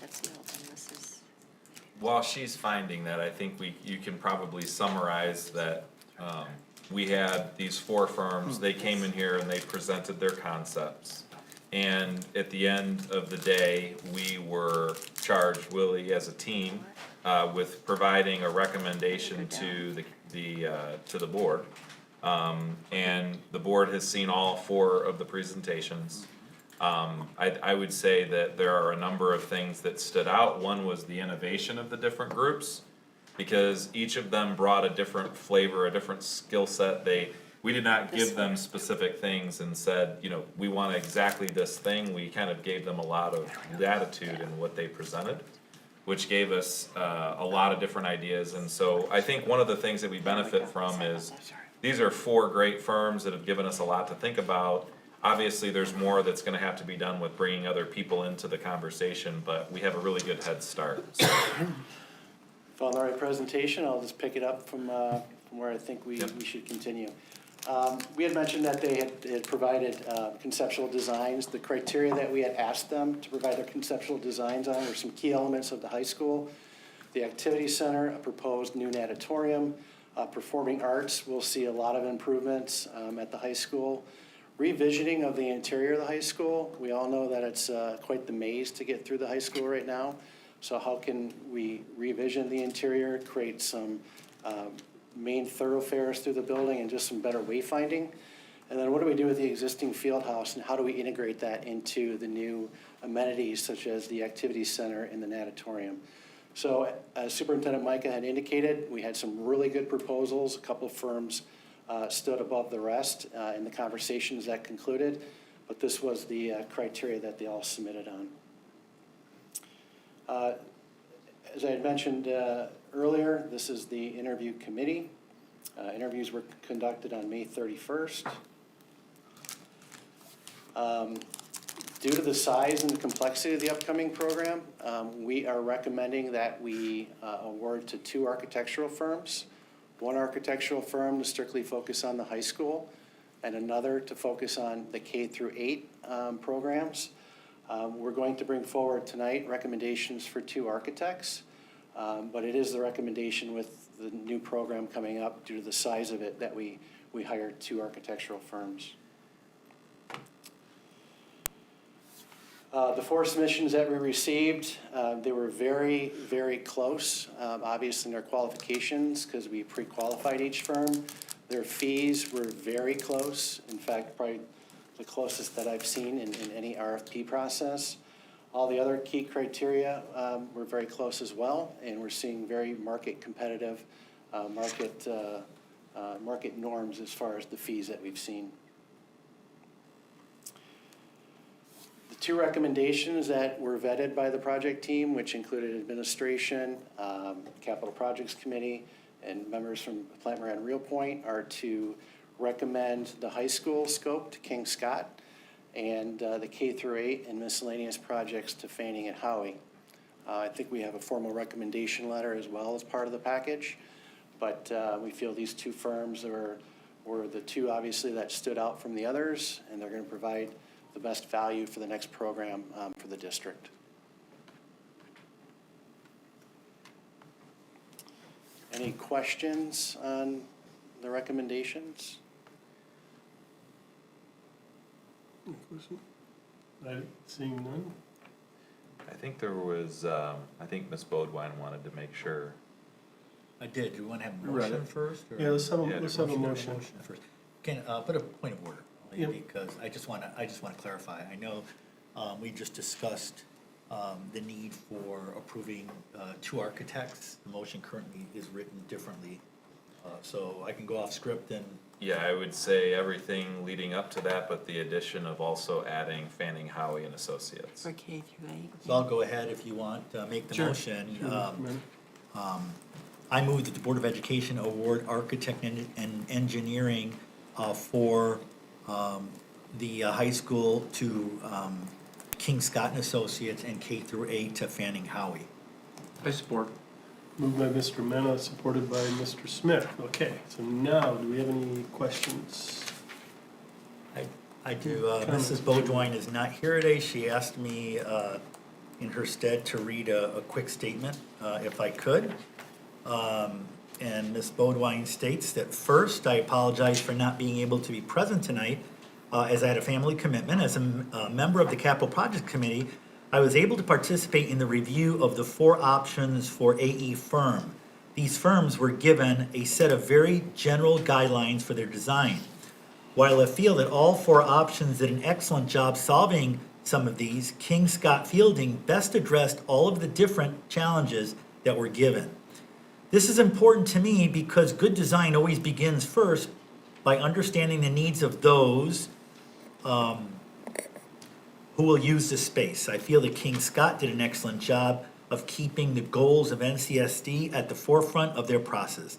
that's the old one, this is. While she's finding that, I think you can probably summarize that, we had these 4 firms, they came in here and they presented their concepts. And at the end of the day, we were charged, Willie, as a team, with providing a recommendation to the board. And the board has seen all 4 of the presentations. I would say that there are a number of things that stood out. One was the innovation of the different groups, because each of them brought a different flavor, a different skill set. We did not give them specific things and said, you know, we want exactly this thing. We kind of gave them a lot of latitude in what they presented, which gave us a lot of different ideas. And so I think one of the things that we benefit from is, these are 4 great firms that have given us a lot to think about. Obviously, there's more that's gonna have to be done with bringing other people into the conversation, but we have a really good head start. So, Found the right presentation, I'll just pick it up from where I think we should continue. We had mentioned that they had provided conceptual designs. The criteria that we had asked them to provide their conceptual designs on were some key elements of the high school. The activity center, a proposed new natatorium, performing arts, we'll see a lot of improvements at the high school. Revisioning of the interior of the high school, we all know that it's quite the maze to get through the high school right now. So how can we revision the interior, create some main thoroughfares through the building and just some better wayfinding? And then what do we do with the existing field house and how do we integrate that into the new amenities such as the activity center and the natatorium? So as Superintendent Micah had indicated, we had some really good proposals. A couple of firms stood above the rest in the conversations that concluded, but this was the criteria that they all submitted on. As I had mentioned earlier, this is the interview committee. Interviews were conducted on May 31st. Due to the size and the complexity of the upcoming program, we are recommending that we award to 2 architectural firms. One architectural firm to strictly focus on the high school, and another to focus on the K through 8 programs. We're going to bring forward tonight recommendations for 2 architects, but it is the recommendation with the new program coming up due to the size of it that we hired 2 architectural firms. The 4 submissions that we received, they were very, very close, obviously in their qualifications because we pre-qualified each firm. Their fees were very close, in fact, probably the closest that I've seen in any RFP process. All the other key criteria were very close as well, and we're seeing very market competitive, market norms as far as the fees that we've seen. The 2 recommendations that were vetted by the project team, which included administration, capital projects committee, and members from Plant Moran Real Point, are to recommend the high school scope to King Scott and the K through 8 and miscellaneous projects to Fanning and Howie. I think we have a formal recommendation letter as well as part of the package, but we feel these 2 firms were the 2 obviously that stood out from the others, and they're going to provide the best value for the next program for the district. Any questions on the recommendations? Seeing none? I think there was, I think Ms. Bodwine wanted to make sure. I did. Do you want to have a You read motion it. first? Or? Yeah, let's have a motion motion. first. Can, put a point of order, Yep. because I just want to clarify. I know we just discussed the need for approving 2 architects. The motion currently is written differently. So I can go off script and, Yeah, I would say everything leading up to that, but the addition of also adding Fanning Howie and Associates. For K through 8. so I'll go ahead if you want, make the Sure. motion. Sure. I move that the Board of Education award architect and engineering for the high school to King Scott and Associates and K through 8 to Fanning Howie. I support. Moved by Mr. Mena, supported by Mr. Smith. Okay, so now, do we have any questions? I do. Mrs. Beaudoin is not here today. She asked me in her stead to read a quick statement, if I could. And Ms. Beaudoin states that first, I apologize for not being able to be present tonight as I had a family commitment. As a member of the Capital Projects Committee, I was able to participate in the review of the 4 options for AE firm. These firms were given a set of very general guidelines for their design. While I feel that all 4 options did an excellent job solving some of these, King Scott Fielding best addressed all of the different challenges that were given. This is important to me because good design always begins first by understanding the needs of those who will use the space. I feel that King Scott did an excellent job of keeping the goals of NCSD at the forefront of their process.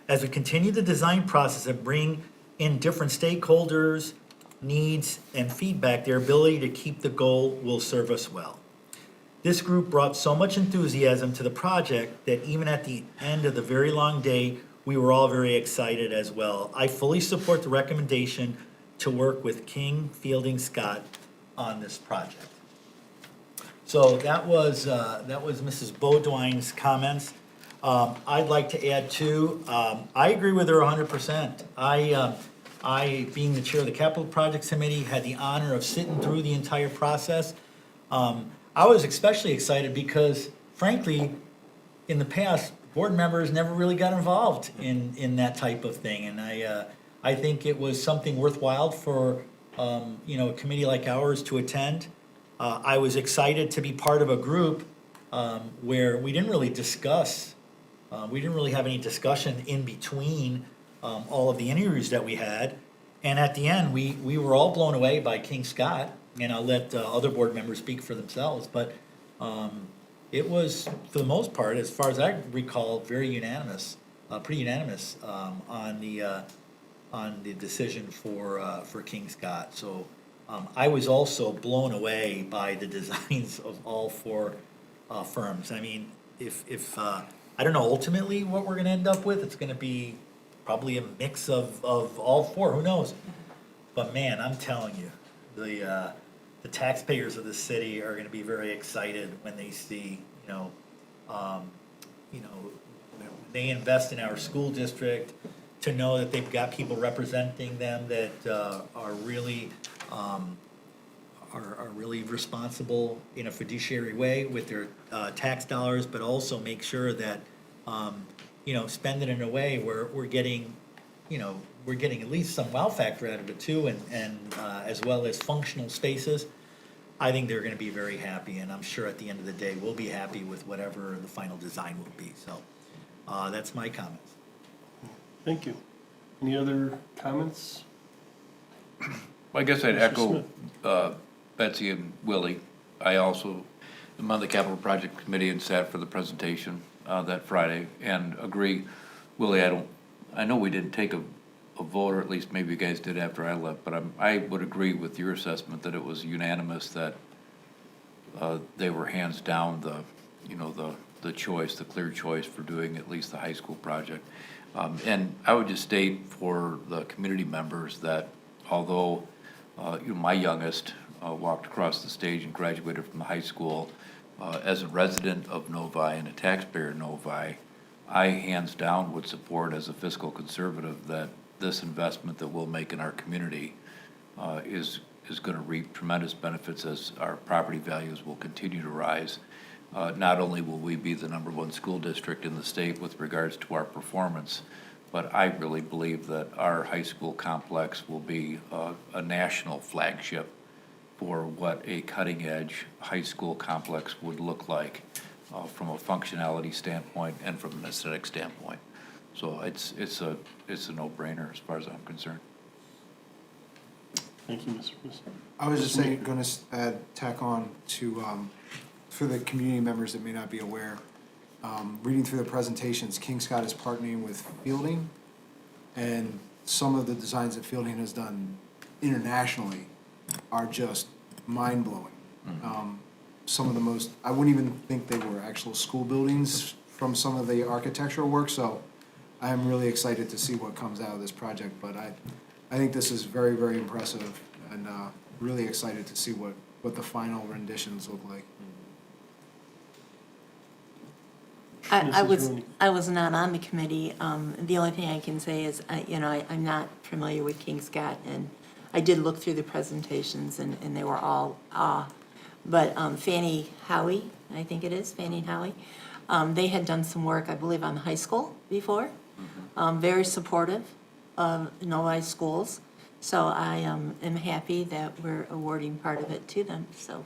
As we continue the design process and bring in different stakeholders, needs, and feedback, their ability to keep the goal will serve us well. This group brought so much enthusiasm to the project that even at the end of the very long day, we were all very excited as well. I fully support the recommendation to work with King Fielding Scott on this project. So that was Mrs. Beaudoin's comments. I'd like to add too, I agree with her 100%. I, being the chair of the Capital Projects Committee, had the honor of sitting through the entire process. I was especially excited because frankly, in the past, board members never really got involved in that type of thing. And I think it was something worthwhile for, a committee like ours to attend. I was excited to be part of a group where we didn't really discuss, we didn't really have any discussion in between all of the interviews that we had. And at the end, we were all blown away by King Scott, and I'll let other board members speak for themselves. But it was, for the most part, as far as I recall, very unanimous, pretty unanimous on the decision for King Scott. So I was also blown away by the designs of all 4 firms. I mean, if I don't know ultimately what we're going to end up with. It's going to be probably a mix of all 4. Who knows? But man, I'm telling you, the taxpayers of the city are going to be very excited when they see, they invest in our school district, to know that they've got people representing them that are really responsible in a fiduciary way with their tax dollars, but also make sure that spend it in a way where we're getting at least some wow factor out of it too, and as well as functional spaces. I think they're gonna be very happy, and I'm sure at the end of the day, we'll be happy with whatever the final design will be, so, that's my comments. Thank you. Any other comments? Well, I guess I'd Mr. echo Smith. Betsy and Willie. I also am on the Capital Project Committee and sat for the presentation that Friday, and agree, Willie, I know we didn't take a vote, or at least maybe you guys did after I left, but I would agree with your assessment that it was unanimous that they were hands down the choice, the clear choice for doing at least the high school project. And I would just state for the community members that although my youngest walked across the stage and graduated from the high school, as a resident of Novi and a taxpayer in Novi, I hands down would support as a fiscal conservative that this investment that we'll make in our community is going to reap tremendous benefits as our property values will continue to rise. Not only will we be the #1 school district in the state with regards to our performance, but I really believe that our high school complex will be a national flagship for what a cutting-edge high school complex would look like from a functionality standpoint and from an aesthetic standpoint. So it's a no-brainer as far as I'm concerned. Thank you, Mr. Smith. I was just saying, gonna add, tack on to, for the community members that may not be aware, reading through the presentations, King Scott is partnering with Fielding, and some of the designs that Fielding has done internationally are just mind-blowing. Some of the most, I wouldn't even think they were actual school buildings from some of the architectural work, so I'm really excited to see what comes out of this project, but I think this is very, very impressive, and really excited to see what the final renditions look like. I was not on the committee. The only thing I can say is, I'm not familiar with King Scott, and I did look through the presentations, and they were all but Fannie Howie, I think it is, Fannie and Howie, they had done some work, I believe, on the high school before. Very supportive of Novi schools, so I am happy that we're awarding part of it to them, so.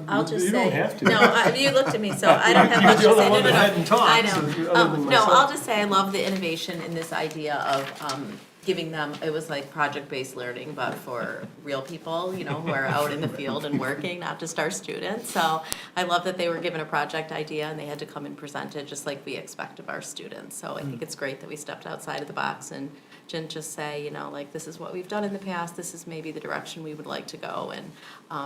I'll just You say. don't have to. No, you looked at me, so I don't have much to say. You're the only one No, that no, hadn't talked, I know. so other than No, myself. I'll just say I love the innovation in this idea of giving them, it was like project-based learning, but for real people, who are out in the field and working, not just our students. So I love that they were given a project idea and they had to come and present it just like we expect of our students. So I think it's great that we stepped outside of the box and didn't just say, this is what we've done in the past, this is maybe the direction we would like to go. And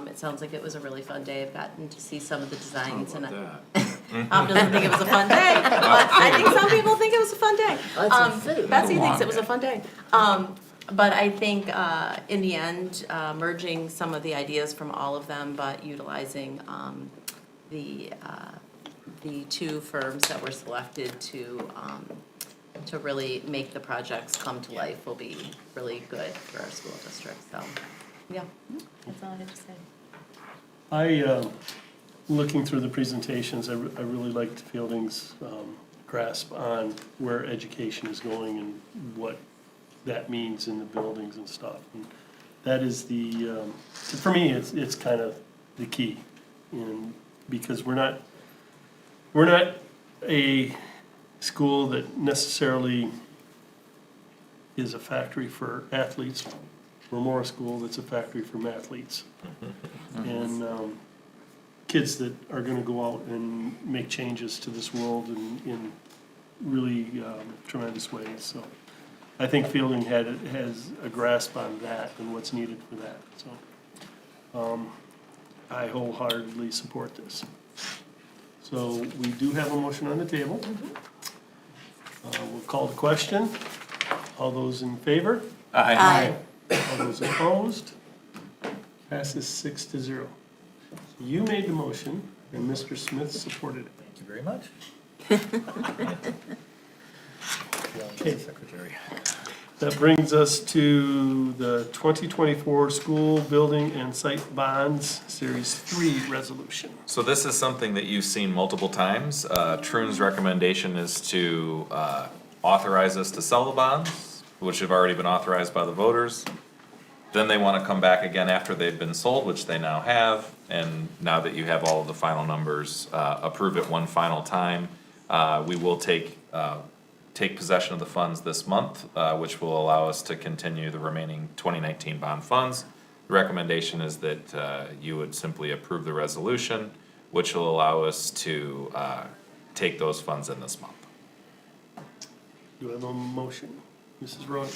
it sounds like it was a really fun day. I've gotten to see some of the designs and doesn't think it was a fun day, but I think some people think it was a fun day. Betsy thinks it was a fun day. But I think in the end, merging some of the ideas from all of them, but utilizing the two firms that were selected to really make the projects come to life will be really good for our school district. So, yeah, that's all I have to say. Looking through the presentations, I really liked Fielding's grasp on where education is going and what that means in the buildings and stuff. And that is for me, it's kind of the key, because we're not a school that necessarily is a factory for athletes. We're more a school that's a factory for mathletes. And kids that are gonna go out and make changes to this world in really tremendous ways. So I think Fielding has a grasp on that and what's needed for that. So I wholeheartedly support this. So we do have a motion on the table. We'll call the question. All those in favor? Aye. All those opposed? Passes 6-0. You made the motion, and Mr. Smith supported it. Thank you very much. Okay. Secretary. That brings us to the 2024 School Building and Site Bonds Series 3 resolution. So this is something that you've seen multiple times. Troon's recommendation is to authorize us to sell the bonds, which have already been authorized by the voters. Then they want to come back again after they've been sold, which they now have. And now that you have all of the final numbers, approve it one final time. We will take possession of the funds this month, which will allow us to continue the remaining 2019 bond funds. The recommendation is that you would simply approve the resolution, which will allow us to take those funds in this month. Do I have a motion? Mrs. Roy?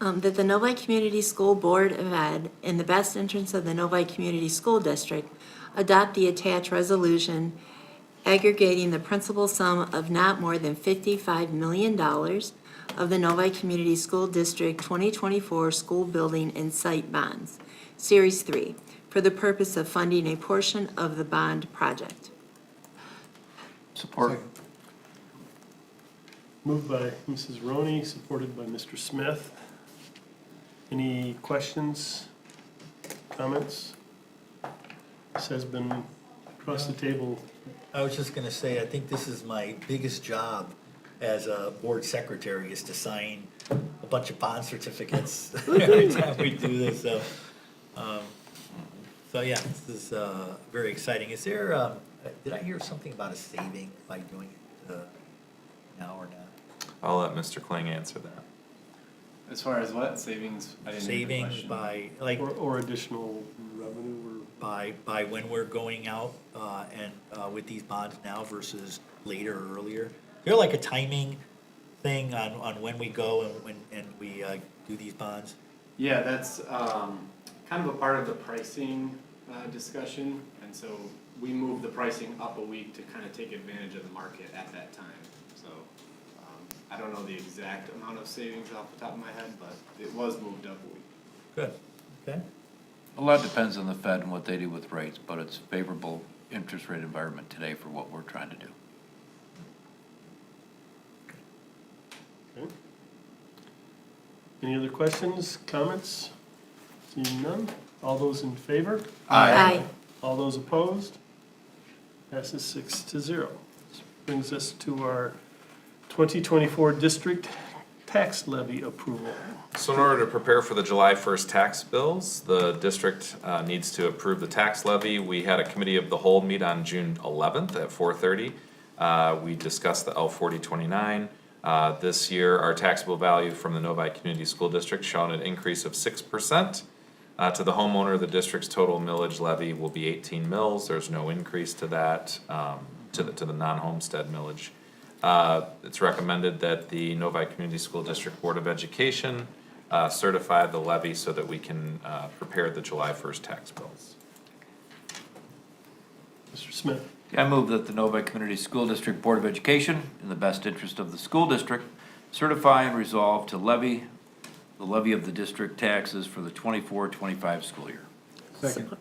That the Novi Community School Board of Ed, in the best interest of the Novi Community School District, adopt the attached resolution aggregating the principal sum of not more than $55 million of the Novi Community School District 2024 School Building and Site Bonds, Series 3, for the purpose of funding a portion of the bond project. Support. Moved by Mrs. Roney, supported by Mr. Smith. Any questions, comments? This has been across the table. I was just gonna say, I think this is my biggest job as a board secretary is to sign a bunch of bond certificates every time we do this, so. So yeah, this is, very exciting. Is there, did I hear something about a saving by doing it, now or not? I'll let Mr. Kling answer that. As far as what, savings? I didn't hear the Savings question. by, like, Or additional revenue by when we're going out, and, with these bonds now versus later or earlier? Is there like a timing thing on when we go and we, do these bonds? Yeah, that's kind of a part of the pricing discussion, and so we moved the pricing up a week to kind of take advantage of the market at that time. So I don't know the exact amount of savings off the top of my head, but it was moved up a week. Good, okay. A lot depends on the Fed and what they do with rates, but it's favorable interest rate environment today for what we're trying to do. Okay. Any other questions, comments? Seeing none. All those in favor? Aye. All those opposed? Passes 6-0. This brings us to our 2024 district tax levy approval. So in order to prepare for the July 1st tax bills, the district needs to approve the tax levy. We had a committee of the whole meet on June 11th at 4:30. We discussed the L4029. This year, our taxable value from the Novi Community School District shown an increase of 6%. To the homeowner, the district's total millage levy will be 18 mills. There's no increase to that, to the non-homestead millage. It's recommended that the Novi Community School District Board of Education certify the levy so that we can prepare the July 1st tax bills. Mr. Smith. I move that the Novi Community School District Board of Education, in the best interest of the school district, certify and resolve to levy the levy of the district taxes for the 24-25 school year. Second.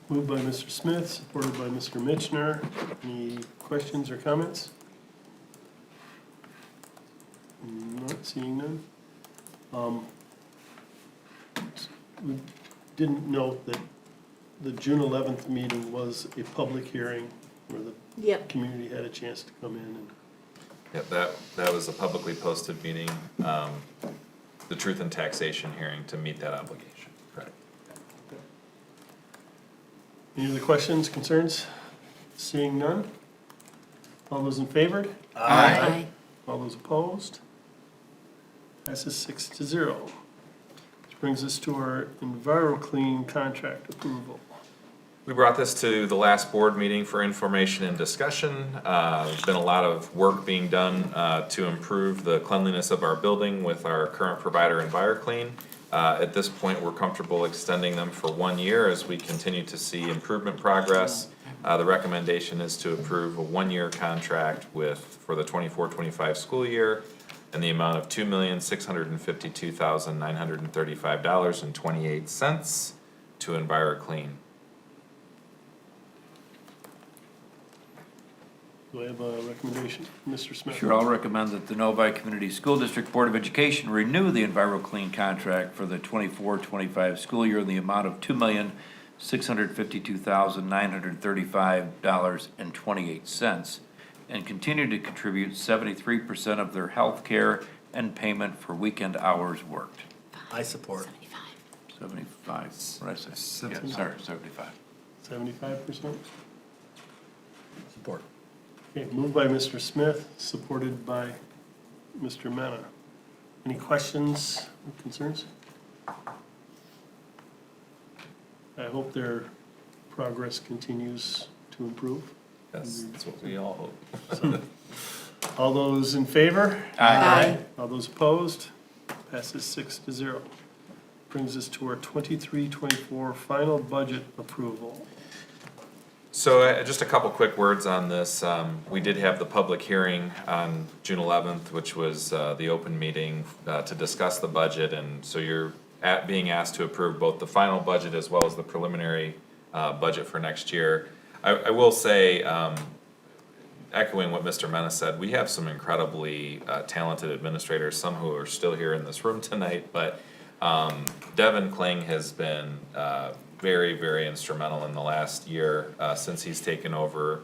Moved by Mr. Smith, supported by Mr. Mitchner. Any questions or comments? Not seeing none. We didn't note that the June 11th meeting was a public hearing where the Yep. community had a chance to come in and Yep, that was a publicly posted meeting, the truth and taxation hearing to meet that obligation. Correct. any other questions, concerns? Seeing none? All those in favor? Aye. All those opposed? Passes 6-0. Which brings us to our EnviroClean contract approval. We brought this to the last board meeting for information and discussion. There's been a lot of work being done to improve the cleanliness of our building with our current provider, EnviroClean. At this point, we're comfortable extending them for 1 year as we continue to see improvement progress. The recommendation is to approve a 1-year contract for the 24-25 school year in the amount of $2,652,935.28 to EnviroClean. Do I have a recommendation? Mr. Smith? Sure, I'll recommend that the Novi Community School District Board of Education renew the EnviroClean contract for the 24-25 school year in the amount of $2,652,935.28 and continue to contribute 73% of their health care and payment for weekend hours worked. I support. 75, what did I say? Yeah, sorry, 75. 75%? Support. Okay, moved by Mr. Smith, supported by Mr. Mena. Any questions or concerns? I hope their progress continues to improve. That's what we all hope. All those in favor? Aye. All those opposed? Passes 6-0. Brings us to our 23-24 final budget approval. So just a couple quick words on this. We did have the public hearing on June 11th, which was the open meeting to discuss the budget. And so you're being asked to approve both the final budget as well as the preliminary budget for next year. I will say, echoing what Mr. Mena said, we have some incredibly talented administrators, some who are still here in this room tonight, but Devin Kling has been very, very instrumental in the last year since he's taken over,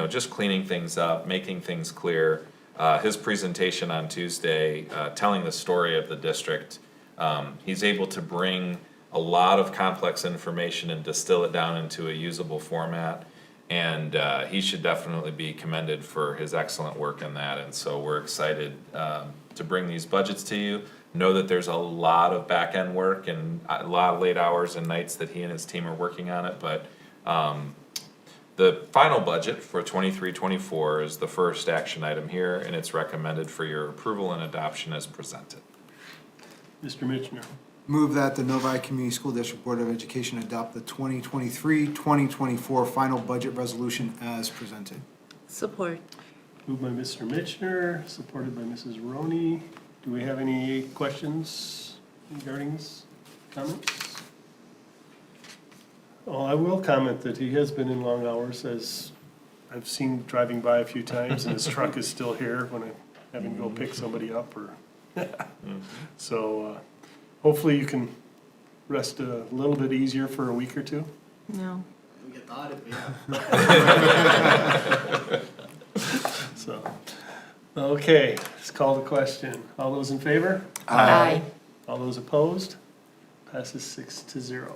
just cleaning things up, making things clear. his presentation on Tuesday, telling the story of the district, he's able to bring a lot of complex information and distill it down into a usable format. And he should definitely be commended for his excellent work in that. And so we're excited to bring these budgets to you. Know that there's a lot of back-end work and a lot of late hours and nights that he and his team are working on it. But the final budget for 23-24 is the first action item here, and it's recommended for your approval and adoption as presented. Mr. Mitchner. Move that the Novi Community School District Board of Education adopt the 2023-2024 final budget resolution as presented. Support. Moved by Mr. Mitchner, supported by Mrs. Roney. Do we have any questions regarding this? Comments? Oh, I will comment that he has been in long hours, as I've seen driving by a few times, and his truck is still here when I'm having to go pick somebody up or. So, hopefully you can rest a little bit easier for a week or two. No. We get the audit, So, okay, let's call the question. All those in favor? Aye. All those opposed? Passes 6-0.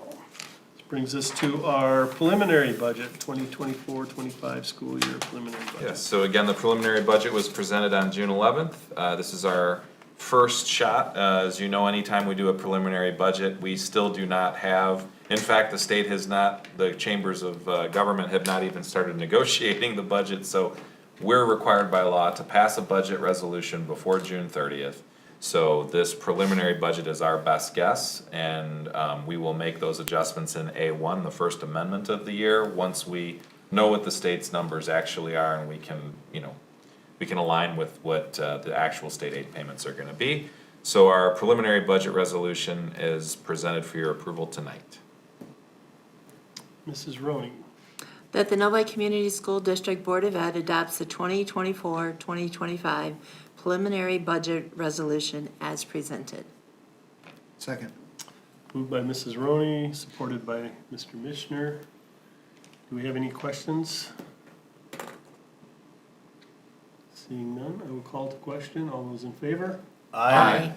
This brings us to our preliminary budget, 2024-25 school year preliminary budget. Yes, so again, the preliminary budget was presented on June 11th. This is our first shot. As you know, anytime we do a preliminary budget, we still do not have, in fact, the state has not, the chambers of government have not even started negotiating the budget, so we're required by law to pass a budget resolution before June 30th. So this preliminary budget is our best guess, and we will make those adjustments in A1, the first amendment of the year, once we know what the state's numbers actually are, and we can, we can align with what the actual state aid payments are gonna be. So our preliminary budget resolution is presented for your approval tonight. Mrs. Roney. That the Novi Community School District Board of Ed adopts the 2024-2025 preliminary budget resolution as presented. Second. Moved by Mrs. Roney, supported by Mr. Mitchner. Do we have any questions? Seeing none, I will call to question. All those in favor? Aye.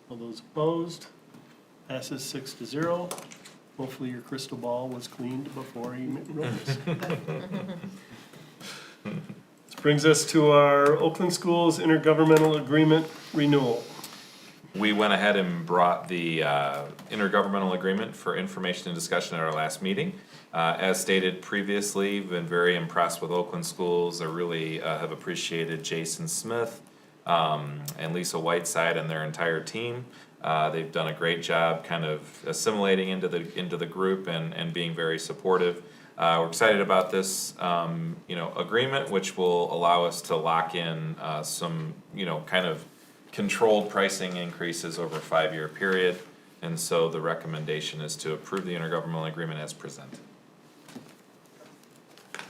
All those opposed? Passes 6-0. Hopefully your crystal ball was cleaned before you wrote this. This brings us to our Oakland Schools Intergovernmental Agreement renewal. We went ahead and brought the intergovernmental agreement for information and discussion at our last meeting. As stated previously, we've been very impressed with Oakland Schools. I really have appreciated Jason Smith and Lisa Whiteside and their entire team. They've done a great job kind of assimilating into the group and being very supportive. We're excited about this agreement, which will allow us to lock in some kind of controlled pricing increases over a 5-year period. And so the recommendation is to approve the intergovernmental agreement as presented.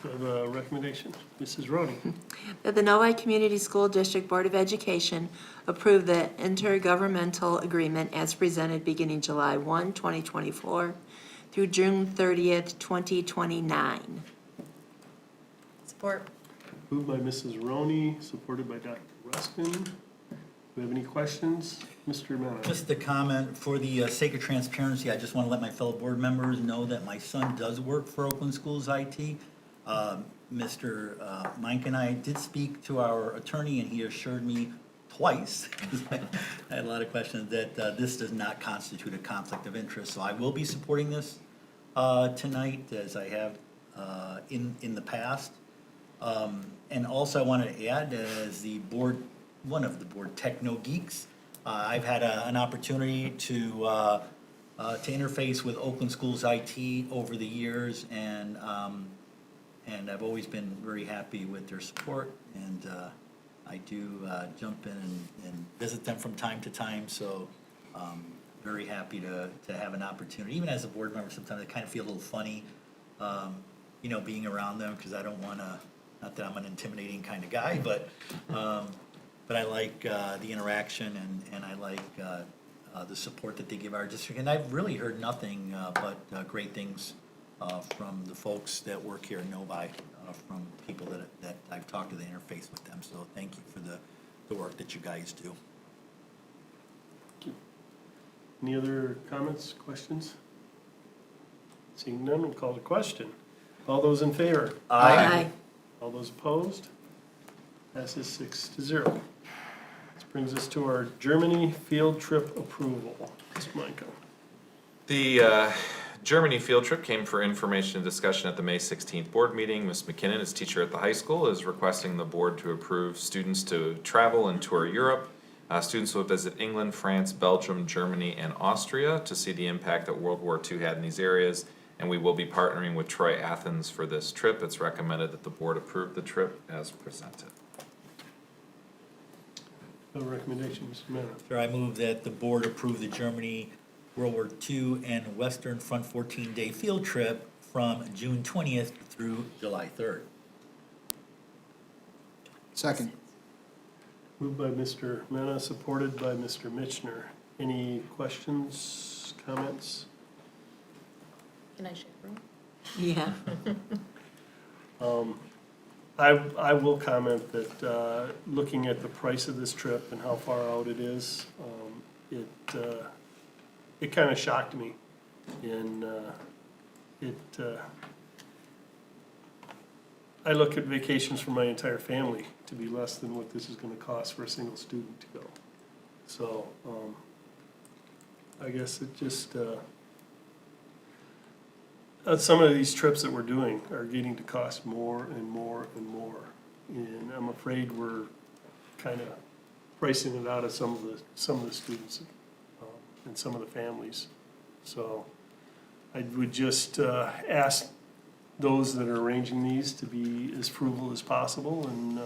Do I have a recommendation? Mrs. Roney. That the Novi Community School District Board of Education approve the intergovernmental agreement as presented beginning July 1, 2024 through June 30th, 2029. Support. Moved by Mrs. Roney, supported by Dr. Ruskin. Do we have any questions? Mr. Mena. Just a comment, for the sake of transparency, I just want to let my fellow board members know that my son does work for Oakland Schools IT. Mr. Mike and I did speak to our attorney, and he assured me twice, because I had a lot of questions, that this does not constitute a conflict of interest. So I will be supporting this tonight, as I have in the past. And also I wanted to add, as the board, one of the board techno geeks, I've had an opportunity to interface with Oakland Schools IT over the years, and I've always been very happy with their support, and I do jump in and visit them from time to time, so very happy to have an opportunity. Even as a board member, sometimes I kind of feel a little funny, being around them, because I don't want to, not that I'm an intimidating kind of guy, but I like the interaction, and I like the support that they give our district. And I've really heard nothing but great things from the folks that work here in Novi, from people that I've talked to, the interface with them. So thank you for the work that you guys do. Any other comments, questions? Seeing none, we'll call the question. All those in favor? Aye. All those opposed? Passes 6-0. This brings us to our Germany field trip approval. Mr. Michael. The Germany field trip came for information and discussion at the May 16th board meeting. Ms. McKinnon, as teacher at the high school, is requesting the board to approve students to travel and tour Europe. Students will visit England, France, Belgium, Germany, and Austria to see the impact that World War II had in these areas. And we will be partnering with Troy Athens for this trip. It's recommended that the board approve the trip as presented. No recommendation, Mr. Mena. Sir, I move that the board approve the Germany World War II and Western Front 14-day field trip from June 20th through July 3rd. Second. Moved by Mr. Mena, supported by Mr. Mitchner. Any questions, comments? Can I share room? Yeah. I will comment that, looking at the price of this trip and how far out it is, it kind of shocked me. And, I look at vacations for my entire family to be less than what this is gonna cost for a single student to go. So, I guess it just, some of these trips that we're doing are getting to cost more and more and more. And I'm afraid we're kind of pricing it out of some of the students and some of the families. So I would just ask those that are arranging these to be as frugal as possible and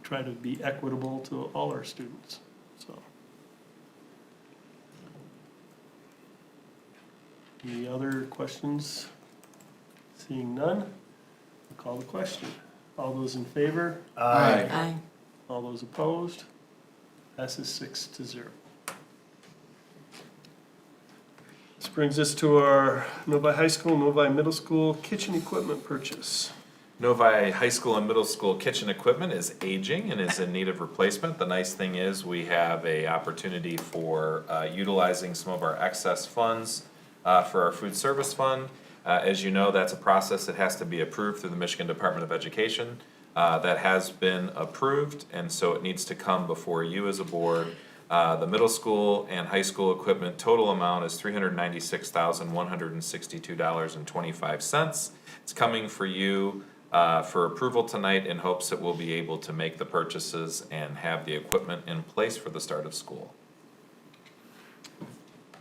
try to be equitable to all our students, so. Any other questions? Seeing none, I'll call the question. All those in favor? Aye. All those opposed? Passes 6-0. This brings us to our Novi High School, Novi Middle School kitchen equipment purchase. Novi High School and Middle School kitchen equipment is aging and is in need of replacement. The nice thing is we have a opportunity for utilizing some of our excess funds for our food service fund. As you know, that's a process that has to be approved through the Michigan Department of Education. That has been approved, and so it needs to come before you as a board. The middle school and high school equipment total amount is $396,162.25. It's coming for you for approval tonight in hopes that we'll be able to make the purchases and have the equipment in place for the start of school.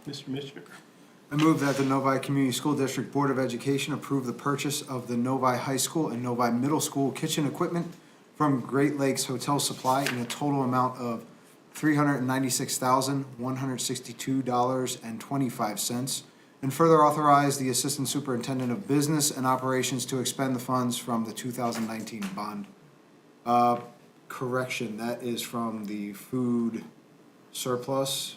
Mr. Mitchner. I move that the Novi Community School District Board of Education approve the purchase of the Novi High School and Novi Middle School kitchen equipment from Great Lakes Hotel Supply in a total amount of $396,162.25, and further authorize the Assistant Superintendent of Business and Operations to expend the funds from the 2019 bond. Correction, that is from the food surplus.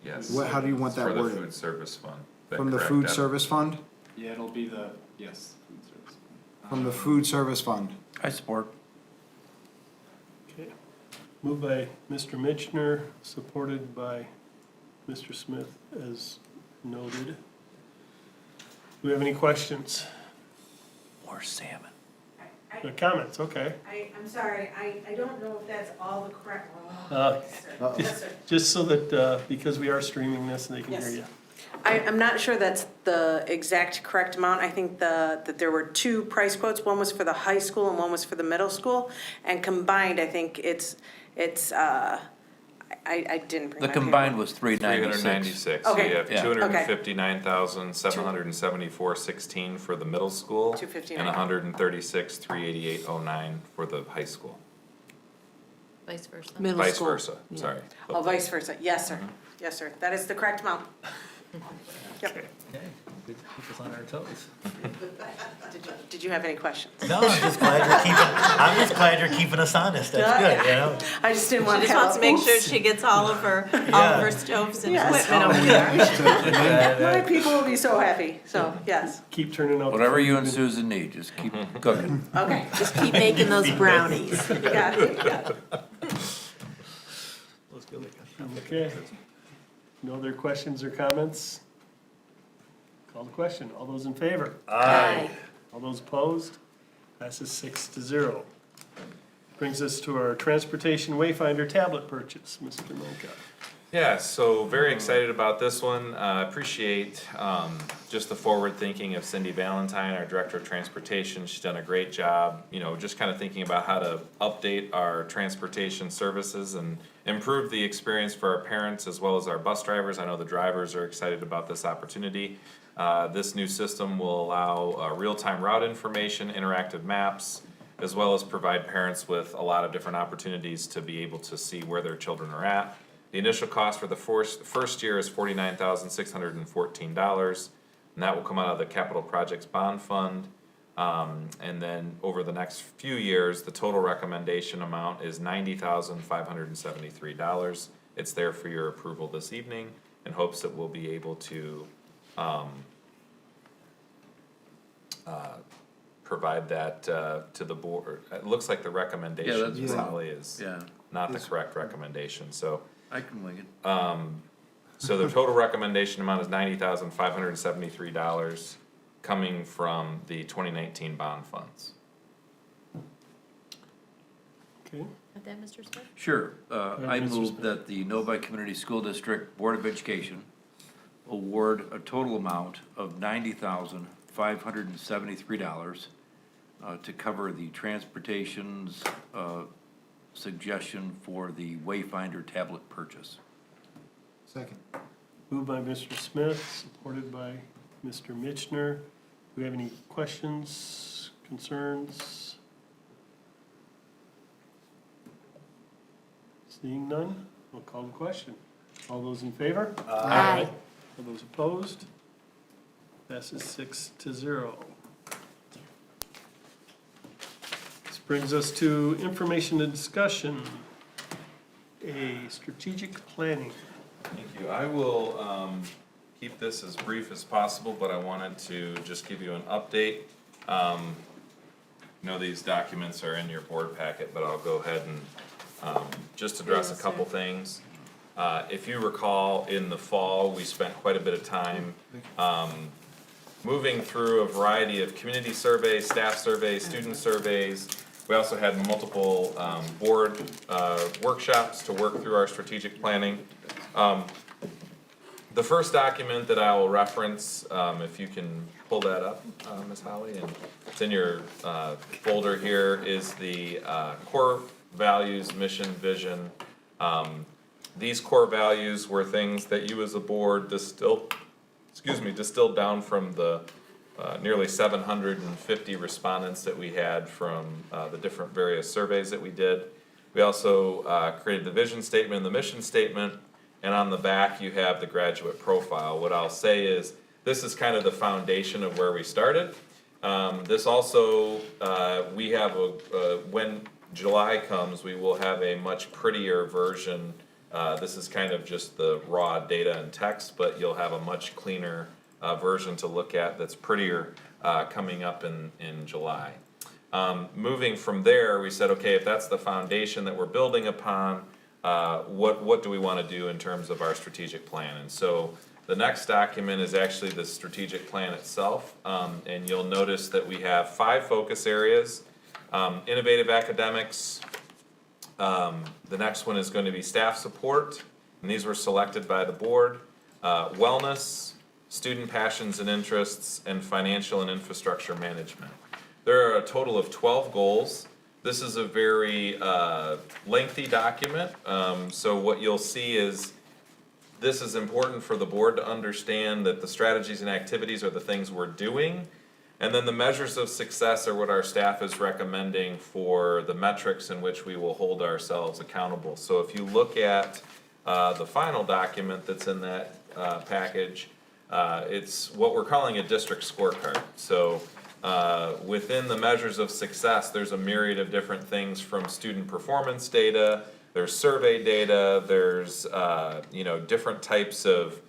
Yes. How do you want that For the worded? food service fund. That From the correct, food Deb? service fund? Yeah, it'll be the, yes, food service. From the food service fund. I support. Okay. Moved by Mr. Mitchner, supported by Mr. Smith, as noted. Do we have any questions More salmon. or comments? Okay. I'm sorry, I don't know if that's all the correct. Just so that, because we are streaming this and they can hear Yes. you. I'm not sure that's the exact correct amount. I think that there were two price quotes. One was for the high school and one was for the middle school. And combined, I think it's I didn't bring The my combined paperwork. was $396. $396, so Okay. you have Yeah. $259,774.16 for the middle school. And $259. $136,388.09 for the high school. Vice versa. Middle Vice school. versa, Yeah. sorry. Oh, vice versa. Yes, sir. Yes, sir. That is the correct amount. Yep. Okay, good to keep us on our toes. Did you have any questions? No, I'm just glad you're keeping us honest, that's good, you know? I just didn't want She to just have. wants to make sure oops. she gets all of her stoves and Yes. equipment over there. My people will be so happy. So, yes. Keep turning out. the Whatever food you and and- Susan need, just keep cooking. Okay. Just keep making those brownies. You got it. You got it. Okay. No other questions or comments? Call the question. All those in favor? Aye. All those opposed? Passes 6-0. Brings us to our Transportation Wayfinder tablet purchase, Mr. Monka. Yeah, so very excited about this one. Appreciate just the forward thinking of Cindy Valentine, our Director of Transportation. She's done a great job, you know, just kind of thinking about how to update our transportation services and improve the experience for our parents as well as our bus drivers. I know the drivers are excited about this opportunity. This new system will allow real-time route information, interactive maps, as well as provide parents with a lot of different opportunities to be able to see where their children are at. The initial cost for the first year is $49,614, and that will come out of the Capital Projects Bond Fund. And then over the next few years, the total recommendation amount is $90,573. It's there for your approval this evening in hopes that we'll be able to provide that to the board. It looks like the recommendation, that's Sally, is not the correct recommendation, so. I can wing it. So the total recommendation amount is $90,573 coming from the 2019 bond funds. Okay. With that, Mr. Smith? Sure. I Mr. move Smith. that the Novi Community School District Board of Education award a total amount of $90,573 to cover the transportation's suggestion for the Wayfinder tablet purchase. Second. Moved by Mr. Smith, supported by Mr. Mitchner. Do we have any questions, concerns? Seeing none, we'll call the question. All those in favor? Aye. All those opposed? Passes 6-0. This brings us to information and discussion. A strategic planning. Thank you. I will keep this as brief as possible, but I wanted to just give you an update. I know these documents are in your board packet, but I'll go ahead and just address a couple things. If you recall, in the fall, we spent quite a bit of time moving through a variety of community surveys, staff surveys, student surveys. We also had multiple board workshops to work through our strategic planning. The first document that I will reference, if you can pull that up, Ms. Holly, and it's in your folder here, is the core values, mission, vision. These core values were things that you as a board distilled down from the nearly 750 respondents that we had from the different various surveys that we did. We also created the vision statement and the mission statement, and on the back you have the graduate profile. What I'll say is this is kind of the foundation of where we started. This also, we have when July comes, we will have a much prettier version. This is kind of just the raw data and text, but you'll have a much cleaner version to look at that's prettier coming up in July. Moving from there, we said, okay, if that's the foundation that we're building upon, what do we want to do in terms of our strategic plan? And so the next document is actually the strategic plan itself, and you'll notice that we have 5 focus areas. Innovative academics, the next one is going to be staff support, and these were selected by the board, wellness, student passions and interests, and financial and infrastructure management. There are a total of 12 goals. This is a very lengthy document, so what you'll see is this is important for the board to understand that the strategies and activities are the things we're doing, and then the measures of success are what our staff is recommending for the metrics in which we will hold ourselves accountable. So if you look at the final document that's in that package, it's what we're calling a district scorecard. So within the measures of success, there's a myriad of different things from student performance data, there's survey data, there's different types of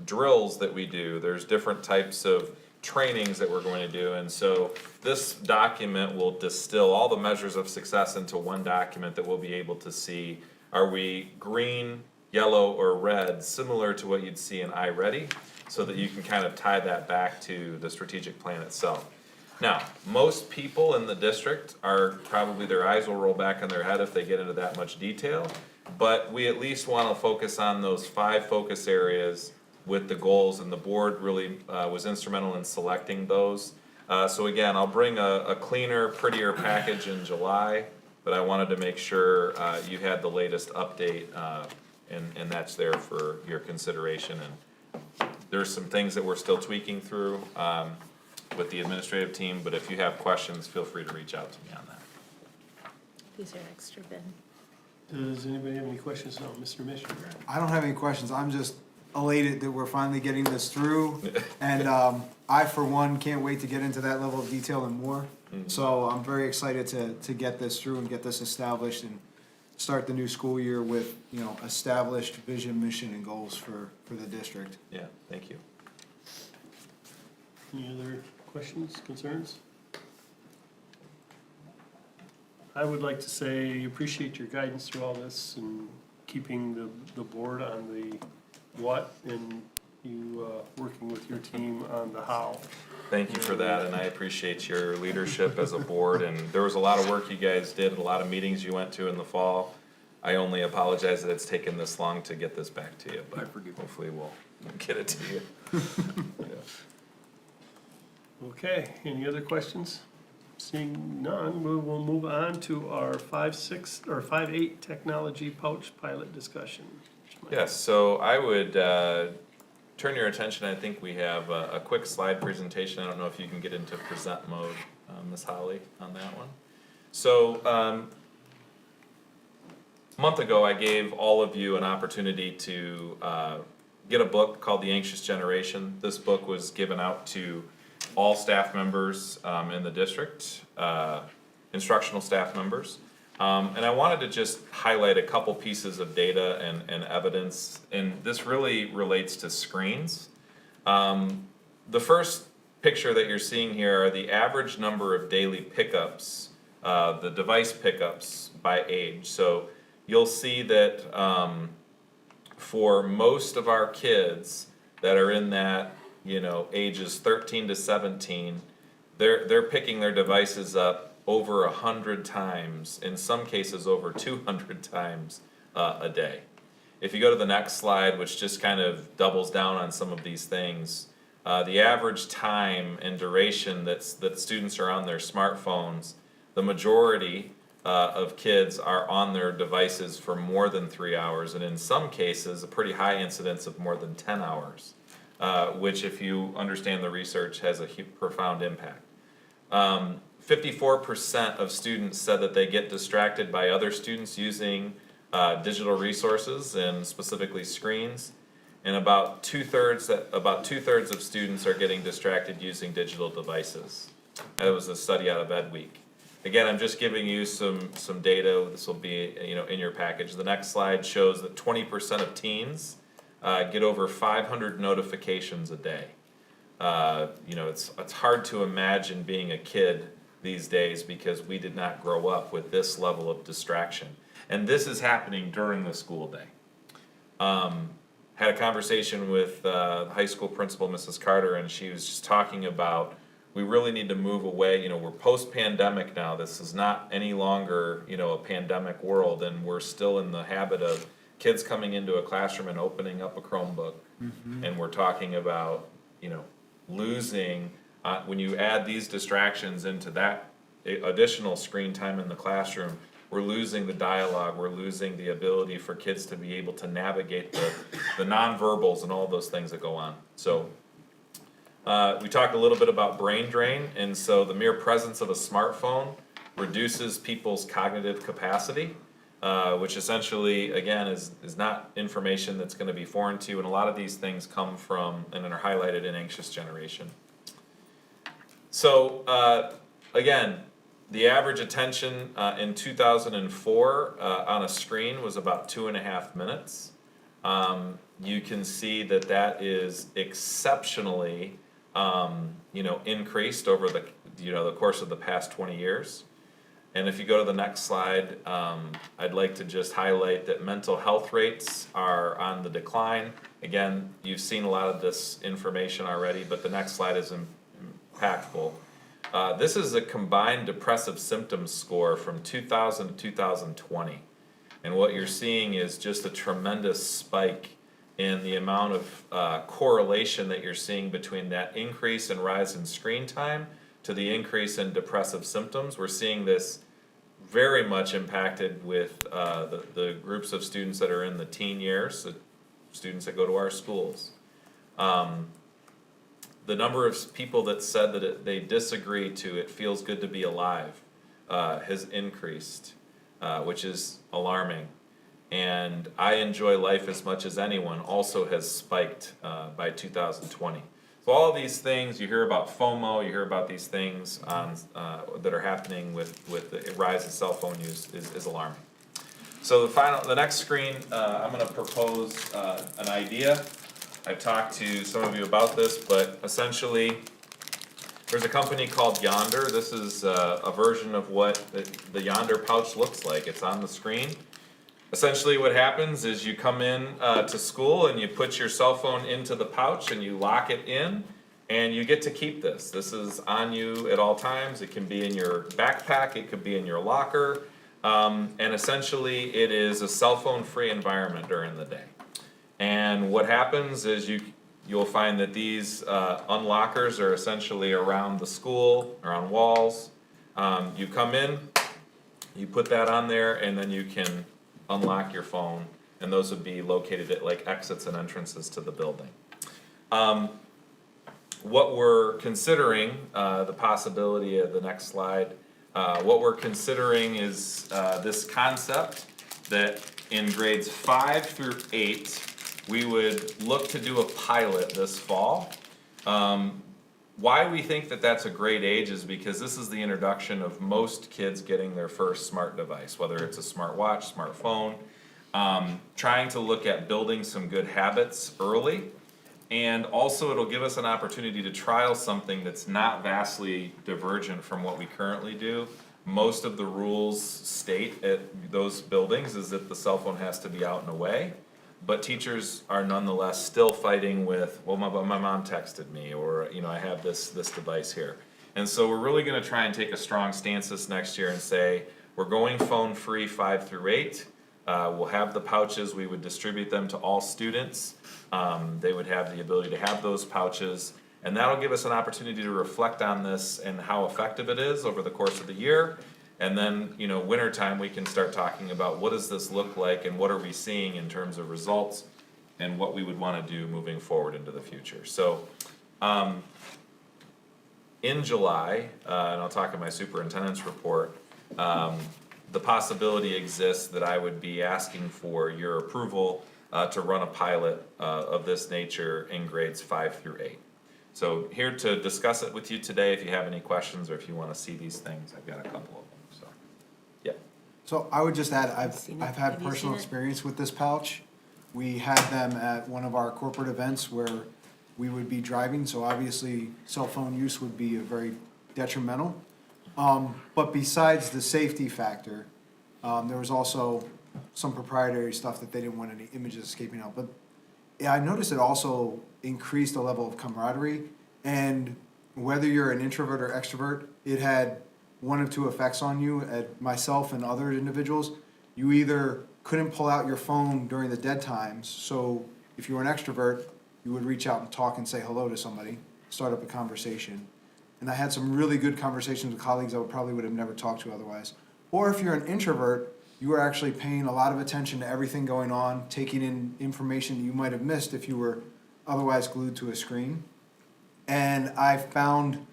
drills that we do, there's different types of trainings that we're going to do, and so this document will distill all the measures of success into one document that we'll be able to see Are we green, yellow, or red, similar to what you'd see in iReady, so that you can kind of tie that back to the strategic plan itself. Now, most people in the district are probably, their eyes will roll back in their head if they get into that much detail, but we at least want to focus on those 5 focus areas with the goals, and the board really was instrumental in selecting those. So again, I'll bring a cleaner, prettier package in July, but I wanted to make sure you had the latest update, and that's there for your consideration. And there's some things that we're still tweaking through with the administrative team, but if you have questions, feel free to reach out to me on that. These are extra bin. Does anybody have any questions? No, Mr. Missioner. I don't have any questions. I'm just elated that we're finally getting this through. And I, for one, can't wait to get into that level of detail and more. So I'm very excited to get this through and get this established and start the new school year with, you know, established vision, mission, and goals for the district. Yeah, thank you. Any other questions, concerns? I would like to say, appreciate your guidance through all this and keeping the board on the what and you working with your team on the how. Thank you for that, and I appreciate your leadership as a board, and there was a lot of work you guys did, a lot of meetings you went to in the fall. I only apologize that it's taken this long to get this back to you, but hopefully we'll get it to you. Yeah. Okay, any other questions? Seeing none, we will move on to our 5.8 technology pouch pilot discussion. Yes, so I would turn your attention, I think we have a quick slide presentation. I don't know if you can get into present mode, Ms. Holly, on that one. So, a month ago, I gave all of you an opportunity to get a book called The Anxious Generation. This book was given out to all staff members in the district, instructional staff members. And I wanted to just highlight a couple pieces of data and evidence, and this really relates to screens. The first picture that you're seeing here are the average number of daily pickups, the device pickups by age. So you'll see that for most of our kids that are in that, you know, ages 13 to 17, they're picking their devices up over 100 times, in some cases over 200 times a day. If you go to the next slide, which just kind of doubles down on some of these things, the average time and duration that students are on their smartphones, the majority of kids are on their devices for more than 3 hours, and in some cases, a pretty high incidence of more than 10 hours, which, if you understand the research, has a profound impact. 54% of students said that they get distracted by other students using digital resources and specifically screens, and about two-thirds of students are getting distracted using digital devices. That was a study out of Ed Week. Again, I'm just giving you some data. This will be, you know, in your package. The next slide shows that 20% of teens get over 500 notifications a day. You know, it's hard to imagine being a kid these days because we did not grow up with this level of distraction. And this is happening during the school day. Had a conversation with the high school principal, Mrs. Carter, and she was just talking about we really need to move away. You know, we're post-pandemic now. This is not any longer, you know, a pandemic world, and we're still in the habit of kids coming into a classroom and opening up a Chromebook. And we're talking about, you know, losing, when you add these distractions into that additional screen time in the classroom, we're losing the dialogue, we're losing the ability for kids to be able to navigate the nonverbals and all those things that go on. So we talked a little bit about brain drain, and so the mere presence of a smartphone reduces people's cognitive capacity, which essentially, again, is not information that's going to be foreign to you, and a lot of these things come from and are highlighted in Anxious Generation. So, again, the average attention in 2004 on a screen was about 2.5 minutes. You can see that is exceptionally, you know, increased over the course of the past 20 years. And if you go to the next slide, I'd like to just highlight that mental health rates are on the decline. Again, you've seen a lot of this information already, but the next slide is impactful. This is a combined depressive symptoms score from 2000 to 2020. And what you're seeing is just a tremendous spike in the amount of correlation that you're seeing between that increase and rise in screen time to the increase in depressive symptoms. We're seeing this very much impacted with the groups of students that are in the teen years, the students that go to our schools. The number of people that said that they disagree to "it feels good to be alive" has increased, which is alarming. And "I enjoy life as much as anyone" also has spiked by 2020. So all of these things, you hear about FOMO, you hear about these things on, that are happening with the rise of cell phone use is alarming. So the next screen, I'm gonna propose an idea. I've talked to some of you about this, but essentially, there's a company called Yonder. This is a version of what the Yonder pouch looks like. It's on the screen. Essentially what happens is you come in to school and you put your cell phone into the pouch and you lock it in, and you get to keep this. This is on you at all times. It can be in your backpack, it could be in your locker, and essentially it is a cell phone free environment during the day. And what happens is you'll find that these unlockers are essentially around the school, around walls. You come in, you put that on there, and then you can unlock your phone, and those would be located at like exits and entrances to the building. What we're considering, the possibility of the next slide, what we're considering is this concept that in grades 5 through 8, we would look to do a pilot this fall. Why we think that that's a great age is because this is the introduction of most kids getting their first smart device, whether it's a smartwatch, smartphone, trying to look at building some good habits early. And also it'll give us an opportunity to trial something that's not vastly divergent from what we currently do. Most of the rules state at those buildings is that the cell phone has to be out and away. But teachers are nonetheless still fighting with, well, my mom texted me, or, you know, I have this device here. And so we're really gonna try and take a strong stance this next year and say, we're going phone free 5 through 8. We'll have the pouches, we would distribute them to all students. They would have the ability to have those pouches. And that'll give us an opportunity to reflect on this and how effective it is over the course of the year. And then, you know, wintertime, we can start talking about what does this look like and what are we seeing in terms of results and what we would want to do moving forward into the future. So, in July, and I'll talk in my superintendent's report, the possibility exists that I would be asking for your approval to run a pilot of this nature in grades 5 through 8. So here to discuss it with you today, if you have any questions or if you want to see these things, I've got a couple of them. So I would just add, seen it? I've had Have you personal seen it? experience with this pouch. We had them at one of our corporate events where we would be driving, so obviously cell phone use would be a very detrimental. But besides the safety factor, there was also some proprietary stuff that they didn't want any images escaping out. But yeah, I noticed it also increased the level of camaraderie, and whether you're an introvert or extrovert, it had one of two effects on you. At myself and other individuals, you either couldn't pull out your phone during the dead times, so if you were an extrovert, you would reach out and talk and say hello to somebody, start up a conversation. And I had some really good conversations with colleagues I would have never talked to otherwise. Or if you're an introvert, you were actually paying a lot of attention to everything going on, taking in information you might have missed if you were otherwise glued to a screen. And I found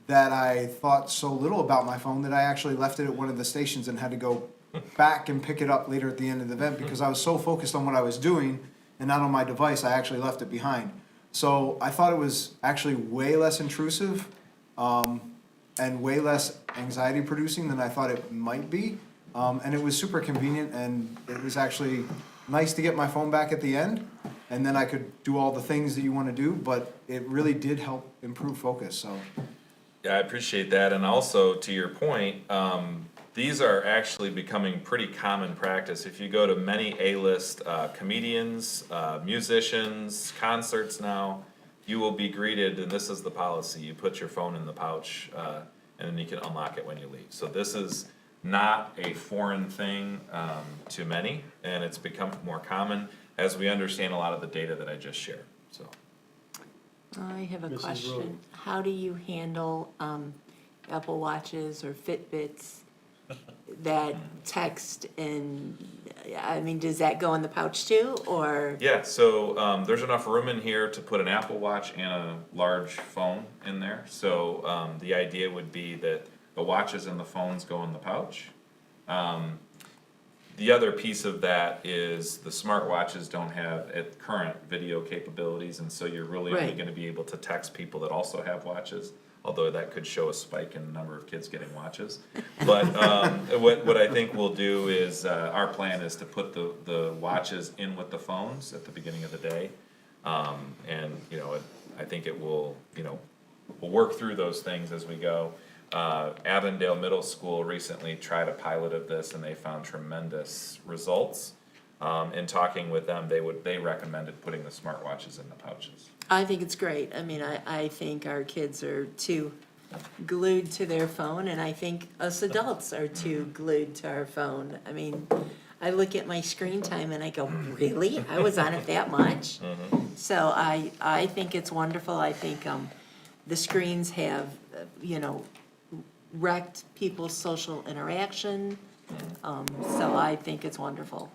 that I thought so little about my phone that I actually left it at one of the stations and had to go back and pick it up later at the end of the event because I was so focused on what I was doing and not on my device, I actually left it behind. So I thought it was actually way less intrusive and way less anxiety producing than I thought it might be. And it was super convenient, and it was actually nice to get my phone back at the end, and then I could do all the things that you want to do, but it really did help improve focus, so. Yeah, I appreciate that, and also to your point, These are actually becoming pretty common practice. If you go to many A-list comedians, musicians, concerts now, you will be greeted, and this is the policy, you put your phone in the pouch, and then you can unlock it when you leave. So this is not a foreign thing to many, and it's become more common as we understand a lot of the data that I just shared, so. I have a Mrs. question. Rowe. How do you handle Apple Watches or Fitbits that text and, I mean, does that go in the pouch too, or? Yeah, so there's enough room in here to put an Apple Watch and a large phone in there. So the idea would be that the watches and the phones go in the pouch. The other piece of that is the smartwatches don't have at current video capabilities, and so you're really only Right. gonna be able to text people that also have watches, although that could show a spike in the number of kids getting watches. But what I think we'll do is, our plan is to put the watches in with the phones at the beginning of the day. And, you know, I think it will, you know, we'll work through those things as we go. Avondale Middle School recently tried a pilot of this and they found tremendous results. In talking with them, they recommended putting the smartwatches in the pouches. I think it's great. I mean, I think our kids are too glued to their phone, and I think us adults are too glued to our phone. I mean, I look at my screen time and I go, really? I was on it that much? So I think it's wonderful. I think the screens have, you know, wrecked people's social interaction. So I think it's wonderful.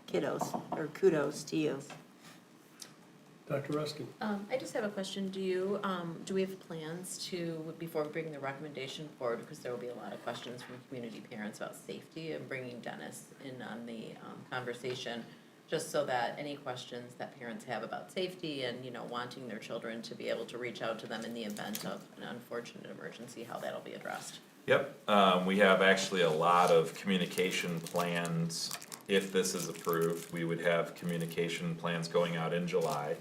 Kudos to you. Dr. Ruskin? I just have a question. Do we have plans to, before we bring the recommendation forward, because there will be a lot of questions from community parents about safety, and bringing Dennis in on the conversation, just so that any questions that parents have about safety and, you know, wanting their children to be able to reach out to them in the event of an unfortunate emergency, how that'll be addressed? Yep, we have actually a lot of communication plans. If this is approved, we would have communication plans going out in July.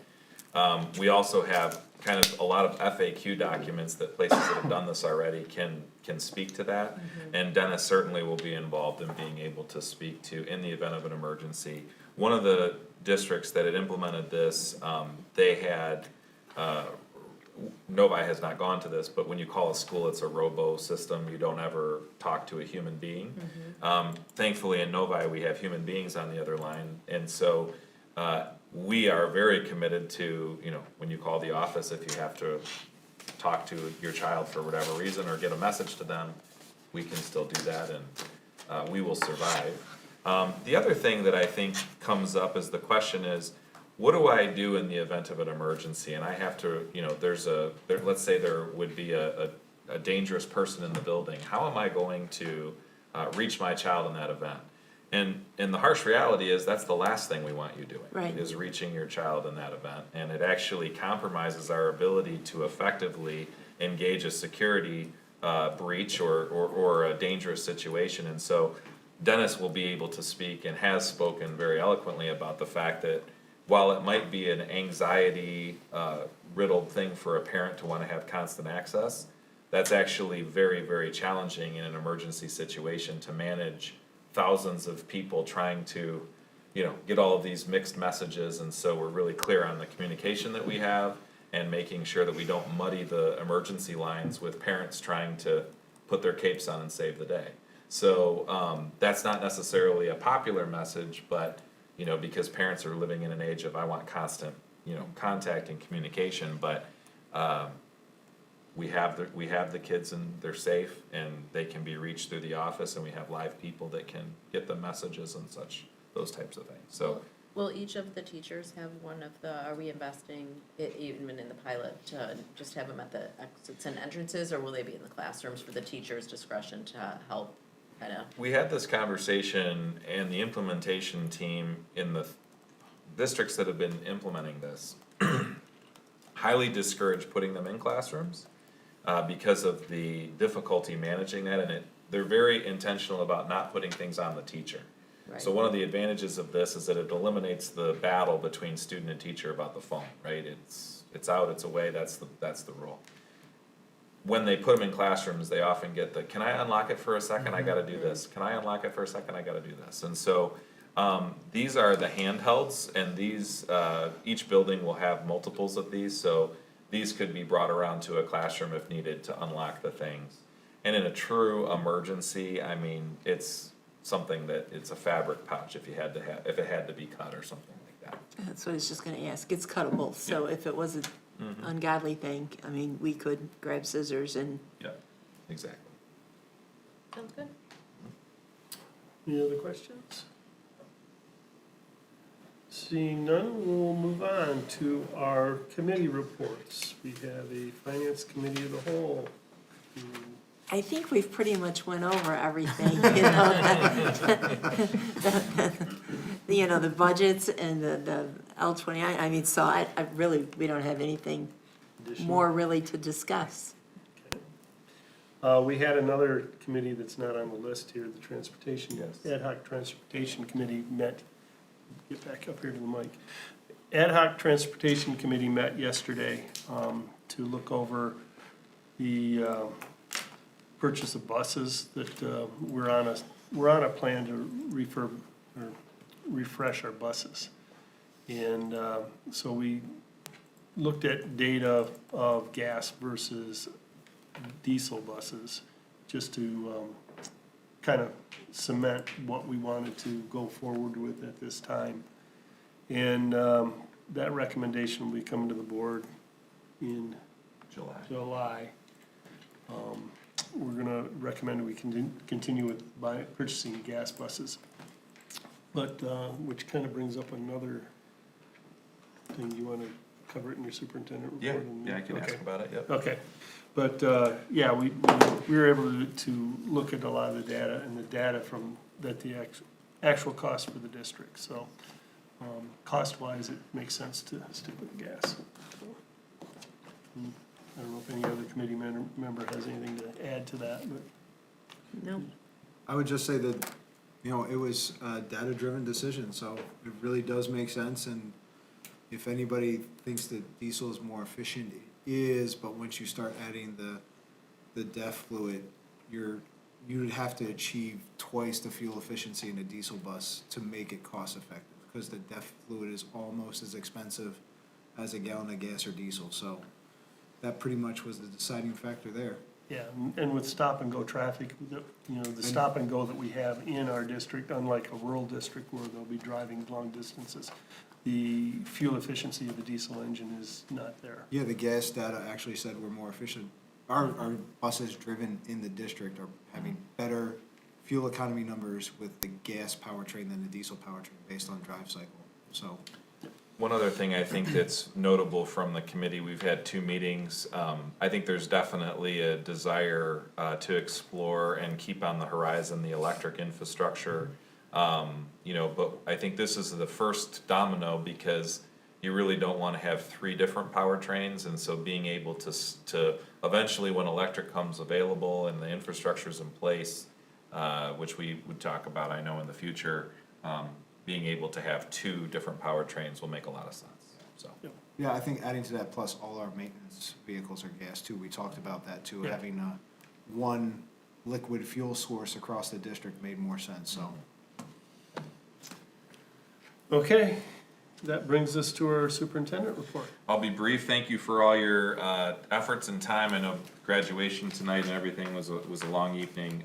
We also have kind of a lot of FAQ documents that places that have done this already can speak to that. And Dennis certainly will be involved in being able to speak to, in the event of an emergency. One of the districts that had implemented this, they had, Novi has not gone to this, but when you call a school, it's a robo system. You don't ever talk to a human being. Thankfully in Novi, we have human beings on the other line. And so we are very committed to, you know, when you call the office, if you have to talk to your child for whatever reason or get a message to them, we can still do that and we will survive. The other thing that I think comes up is the question is, what do I do in the event of an emergency? And I have to, you know, let's say there would be a dangerous person in the building. How am I going to reach my child in that event? And the harsh reality is that's the last thing we want you doing. Right. Is reaching your child in that event. And it actually compromises our ability to effectively engage a security breach or a dangerous situation. And so Dennis will be able to speak and has spoken very eloquently about the fact that while it might be an anxiety riddled thing for a parent to want to have constant access, that's actually very, very challenging in an emergency situation to manage thousands of people trying to, you know, get all of these mixed messages. And so we're really clear on the communication that we have and making sure that we don't muddy the emergency lines with parents trying to put their capes on and save the day. So that's not necessarily a popular message, but, you know, because parents are living in an age of I want constant, you know, contact and communication, but we have the kids and they're safe and they can be reached through the office, and we have live people that can get the messages and such, those types of things. So Will each of the teachers have one of the, are we investing, even in the pilot, to just have them at the exits and entrances, or will they be in the classrooms for the teacher's discretion to help kind of? we had this conversation, and the implementation team in the districts that have been implementing this highly discourage putting them in classrooms because of the difficulty managing that, and they're very intentional about not putting things on the teacher. So one of the advantages of this is that it eliminates the battle between student and teacher about the phone, right? It's out, it's away, that's the rule. when they put them in classrooms, they often get the, can I unlock it for a second? I gotta do this. Can I unlock it for a second? I gotta do this. And so, these are the handhelds, and these, each building will have multiples of these, so these could be brought around to a classroom if needed to unlock the things. And in a true emergency, I mean, it's something that, it's a fabric pouch if you had to have, if it had to be cut or something like that. That's what I was just gonna ask. It's cuttable, so if it was an ungodly thing, I mean, we could grab scissors and. Yeah, exactly. Sounds good. Any other questions? Seeing none, we'll move on to our committee reports. We have a finance committee of the whole. I think we've pretty much went over everything, you know. You know, the budgets and the L-29, I mean, so I really, we don't have anything more really to discuss. We had another committee that's not on the list here, the Transportation, Ad hoc Transportation Committee met, get back up here to the mic. Ad hoc Transportation Committee met yesterday to look over the purchase of buses that we're on a plan to refresh our buses. And so we looked at data of gas versus diesel buses, just to kind of cement what we wanted to go forward with at this time. And that recommendation will be coming to the board in July. We're gonna recommend we continue with purchasing gas buses. But, which kind of brings up another thing. You wanna cover it in your superintendent report? Yeah, I can ask about it, yep. Okay, but, yeah, we were able to look at a lot of the data, and the data from, that the actual cost for the district, so, cost-wise, it makes sense to stick with the gas. So, I don't know if any other committee member has anything to add to that, but. No. I would just say that, you know, it was a data-driven decision, so it really does make sense, and if anybody thinks that diesel is more efficient, it is, but once you start adding the DEF fluid, you'd have to achieve twice the fuel efficiency in a diesel bus to make it cost-effective, because the DEF fluid is almost as expensive as a gallon of gas or diesel, so that pretty much was the deciding factor there. Yeah, and with stop-and-go traffic, the stop-and-go that we have in our district, unlike a rural district where they'll be driving long distances, the fuel efficiency of the diesel engine is not there. Yeah, the gas data actually said we're more efficient. Our buses driven in the district are having better fuel economy numbers with the gas powertrain than the diesel powertrain based on drive cycle, so. One other thing I think that's notable from the committee, we've had 2 meetings. I think there's definitely a desire to explore and keep on the horizon the electric infrastructure. You know, but I think this is the first domino because you really don't want to have 3 different powertrains, and so being able to eventually, when electric comes available and the infrastructure's in place, which we would talk about, I know, in the future, being able to have 2 different powertrains will make a lot of sense, so. Yeah, I think adding to that, plus all our maintenance vehicles are gas too. We talked about that too. Yeah. Having one liquid fuel source across the district made more sense, so. Okay, that brings us to our superintendent report. I'll be brief. Thank you for all your efforts and time. I know graduation tonight and everything was a long evening.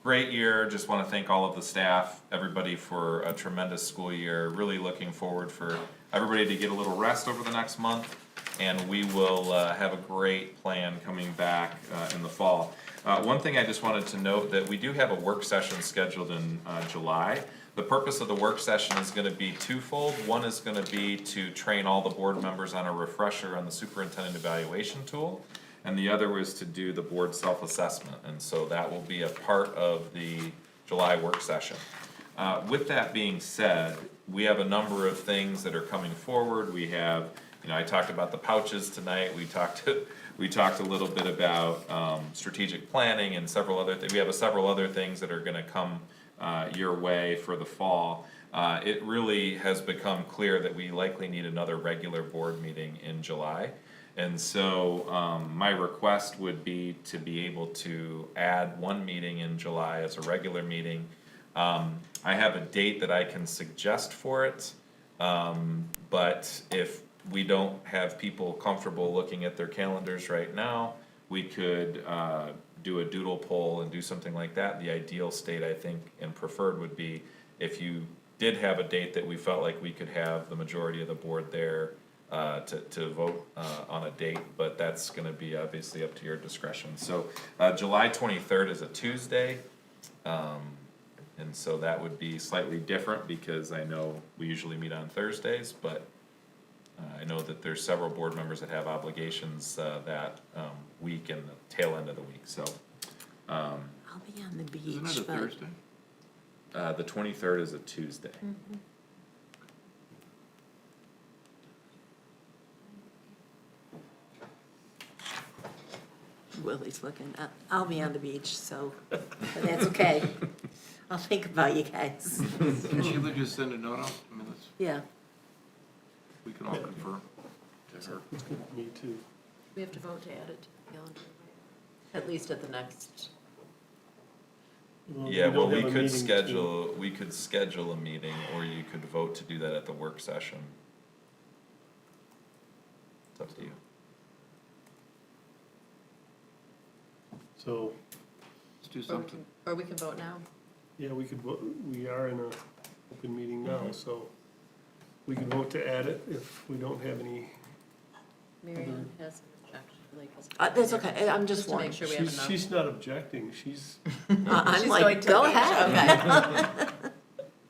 Great year. Just want to thank all of the staff, everybody for a tremendous school year. Really looking forward for everybody to get a little rest over the next month, and we will have a great plan coming back in the fall. One thing I just wanted to note that we do have a work session scheduled in July. The purpose of the work session is going to be twofold. One is going to be to train all the board members on a refresher on the superintendent evaluation tool, and the other was to do the board self-assessment, and so that will be a part of the July work session. With that being said, we have a number of things that are coming forward. We have, I talked about the pouches tonight. We talked a little bit about strategic planning and several other things. We have several other things that are going to come your way for the fall. it really has become clear that we likely need another regular board meeting in July. And so, my request would be to be able to add one meeting in July as a regular meeting. I have a date that I can suggest for it, but if we don't have people comfortable looking at their calendars right now, we could, do a doodle poll and do something like that. The ideal state, I think, and preferred would be if you did have a date that we felt like we could have the majority of the board there, to vote on a date, but that's gonna be obviously up to your discretion. So, July 23rd is a Tuesday, and so that would be slightly different because I know we usually meet on Thursdays, but I know that there's several board members that have obligations that week and the tail end of the week, so. I'll be on the beach, Isn't it a but- Thursday? The 23rd is a Tuesday. Willie's looking, I'll be on the beach, so, but that's okay. I'll think about you guys. Can Sheila just send a note out? I mean, that's, Yeah. we can all confirm to her. Me too. We have to vote to add it to the calendar, right? At least at the next. Yeah, well, don't we have a could meeting schedule a meeting, or you could vote to do that at the work session. It's up to you. So, Let's do Or we something. can- Or we can vote now. yeah, we could, we are in a open meeting now, so we can vote to add it if we don't have any. Mary Ann has an objection, like. That's okay, I'm just to make warning. sure we have enough. She's not objecting, she's, I'm She's like, going to go the beach, ahead.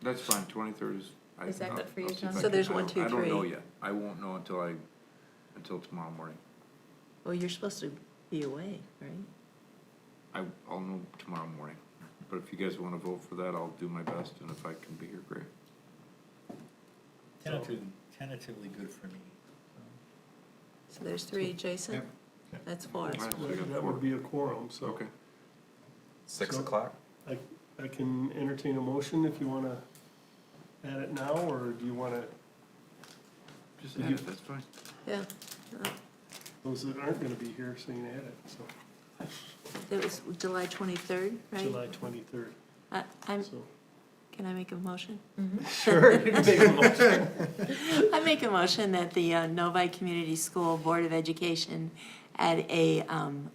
That's fine, 23rd is. Is that good for you, I'll see if John? I So there's can- 1, 2, I don't know 3. yet. I won't know until tomorrow morning. Well, you're supposed to be away, right? I'll know tomorrow morning. But if you guys wanna vote for that, I'll do my best, and if I can be here, great. Tentatively good for me. So there's 3, Jason? Yep. That's 4. All right, so we got that 4. would be a quorum, so. Okay. 6 So- o'clock? I can entertain a motion if you wanna add it now, or do you wanna, Just Did add you- it, that's fine. Yeah. those that aren't gonna be here saying add it, so, It was July 23rd, right? July 23rd, I'm, so. can I make a motion? Sure, you can make a motion. I make a motion that the Novi Community School Board of Education at a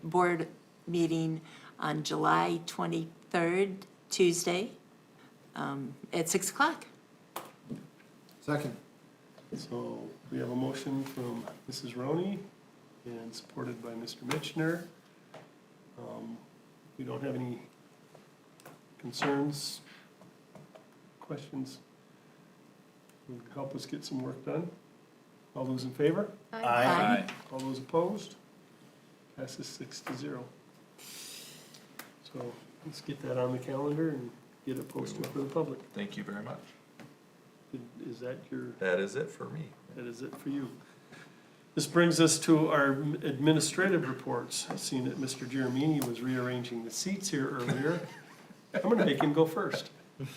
board meeting on July 23rd, Tuesday, at 6 o'clock. Second. So we have a motion from Mrs. Roney and supported by Mr. Mitchner. We don't have any concerns, questions. Would help us get some work done. All those in favor? Aye. All those opposed? Passes 6-0. So let's get that on the calendar and get it posted for the public. Thank you very much. Is that your? That is it for me. That is it for you. This brings us to our administrative reports. Seeing that Mr. Giramini was rearranging the seats here earlier, I'm gonna make him go first.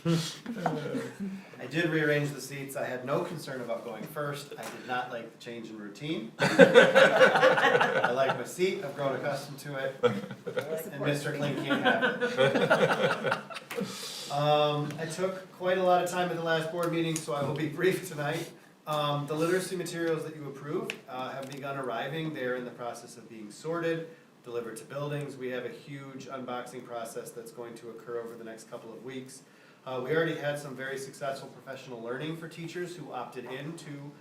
I did rearrange the seats. I had no concern about going first. I did not like the change in routine. I like my seat. I've grown accustomed to it. And Mr. Kling can't have it. I took quite a lot of time at the last board meeting, so I will be brief tonight. The literacy materials that you approved have begun arriving. They're in the process of being sorted, delivered to buildings. We have a huge unboxing process that's going to occur over the next couple of weeks. We already had some very successful professional learning for teachers who opted in to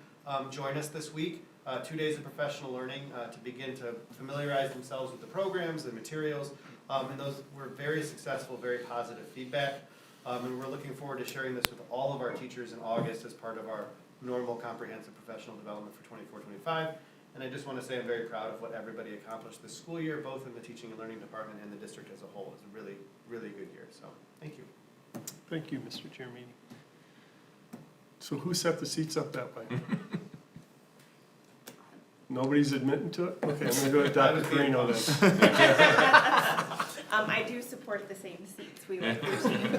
join us this week. 2 days of professional learning to begin to familiarize themselves with the programs and materials. And those were very successful, very positive feedback. And we're looking forward to sharing this with all of our teachers in August as part of our normal comprehensive professional development for 24-25. And I just want to say I'm very proud of what everybody accomplished this school year, both in the teaching and learning department and the district as a whole. It's a really, really good year, so thank you. Thank you, Mr. Giramini. So who set the seats up that way? Nobody's admitting to it? Okay, I'm gonna go with Dr. Carino then. I do support the same seats. We like your team.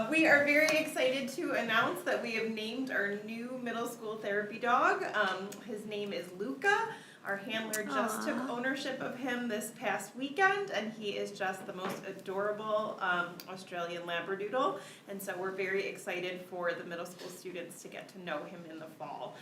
We are very excited to announce that we have named our new middle school therapy dog. His name is Luca. Our handler just took ownership of him this past weekend, and he is just the most adorable Australian Labradoodle. And so we're very excited for the middle school students to get to know him in the fall.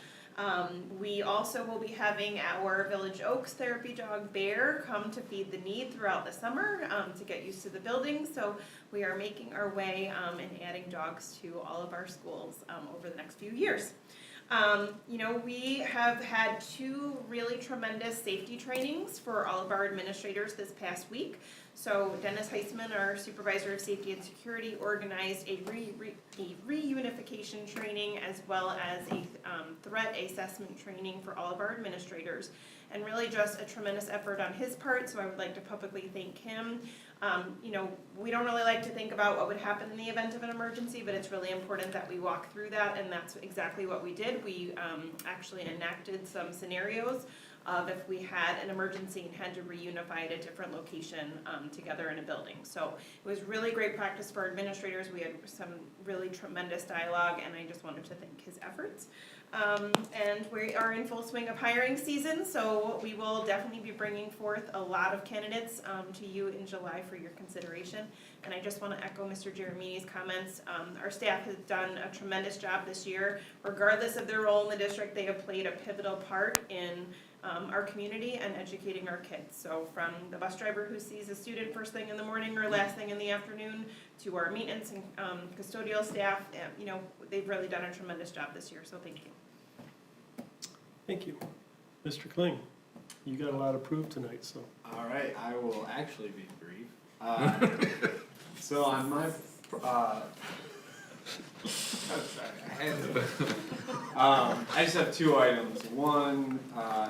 We also will be having our Village Oaks therapy dog Bear come to feed the need throughout the summer to get used to the building. So we are making our way and adding dogs to all of our schools over the next few years. We have had 2 really tremendous safety trainings for all of our administrators this past week. So Dennis Heisman, our supervisor of safety and security, organized a reunification training as well as a threat assessment training for all of our administrators. And really just a tremendous effort on his part, so I would like to publicly thank him. We don't really like to think about what would happen in the event of an emergency, but it's really important that we walk through that, and that's exactly what we did. We actually enacted some scenarios of if we had an emergency and had to reunify at a different location together in a building. So it was really great practice for our administrators. We had some really tremendous dialogue, and I just wanted to thank his efforts. And we are in full swing of hiring season, so we will definitely be bringing forth a lot of candidates to you in July for your consideration. And I just want to echo Mr. Jeremini's comments. Our staff has done a tremendous job this year. Regardless of their role in the district, they have played a pivotal part in our community and educating our kids. So from the bus driver who sees a student first thing in the morning or last thing in the afternoon, to our maintenance and custodial staff, they've really done a tremendous job this year, so thank you. Thank you. Mr. Kling, you got a lot of proof tonight, so. All right, I will actually be brief. So on my, I just have 2 items. One,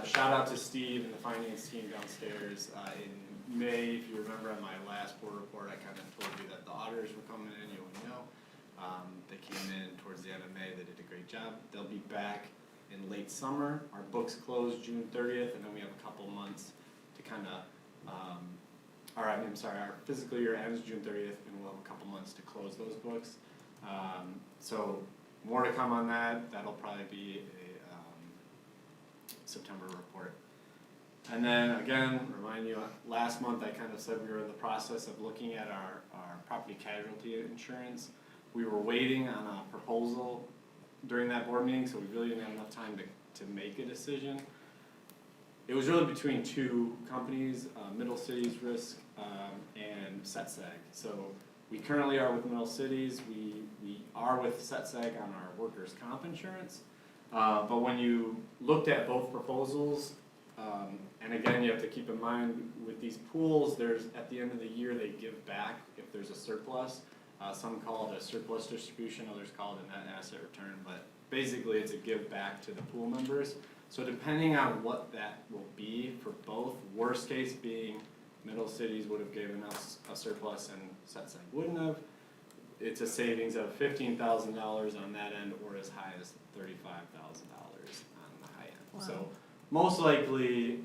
shout out to Steve and the finance team downstairs. In May, if you remember on my last board report, I kind of told you that the auditors were coming in, you would know. They came in towards the end of May, they did a great job. They'll be back in late summer. Our books close June 30th, and then we have a couple months to kind of, our fiscal year ends June 30th, and we'll have a couple months to close those books. So more to come on that. That'll probably be a September report. And then again, remind you, last month I kind of said we were in the process of looking at our property casualty insurance. We were waiting on a proposal during that board meeting, so we really didn't have enough time to make a decision. It was really between 2 companies, Middle Cities Risk and SETSAG. So we currently are with Middle Cities. We are with SETSAG on our workers' comp insurance. But when you looked at both proposals, and again, you have to keep in mind with these pools, at the end of the year, they give back if there's a surplus. Some call it a surplus distribution, others call it a net asset return, but basically it's a give back to the pool members. So depending on what that will be for both, worst case being Middle Cities would have given us a surplus and SETSAG wouldn't have, it's a savings of $15,000 on that end or as high as $35,000 on the high end. Wow. So most likely,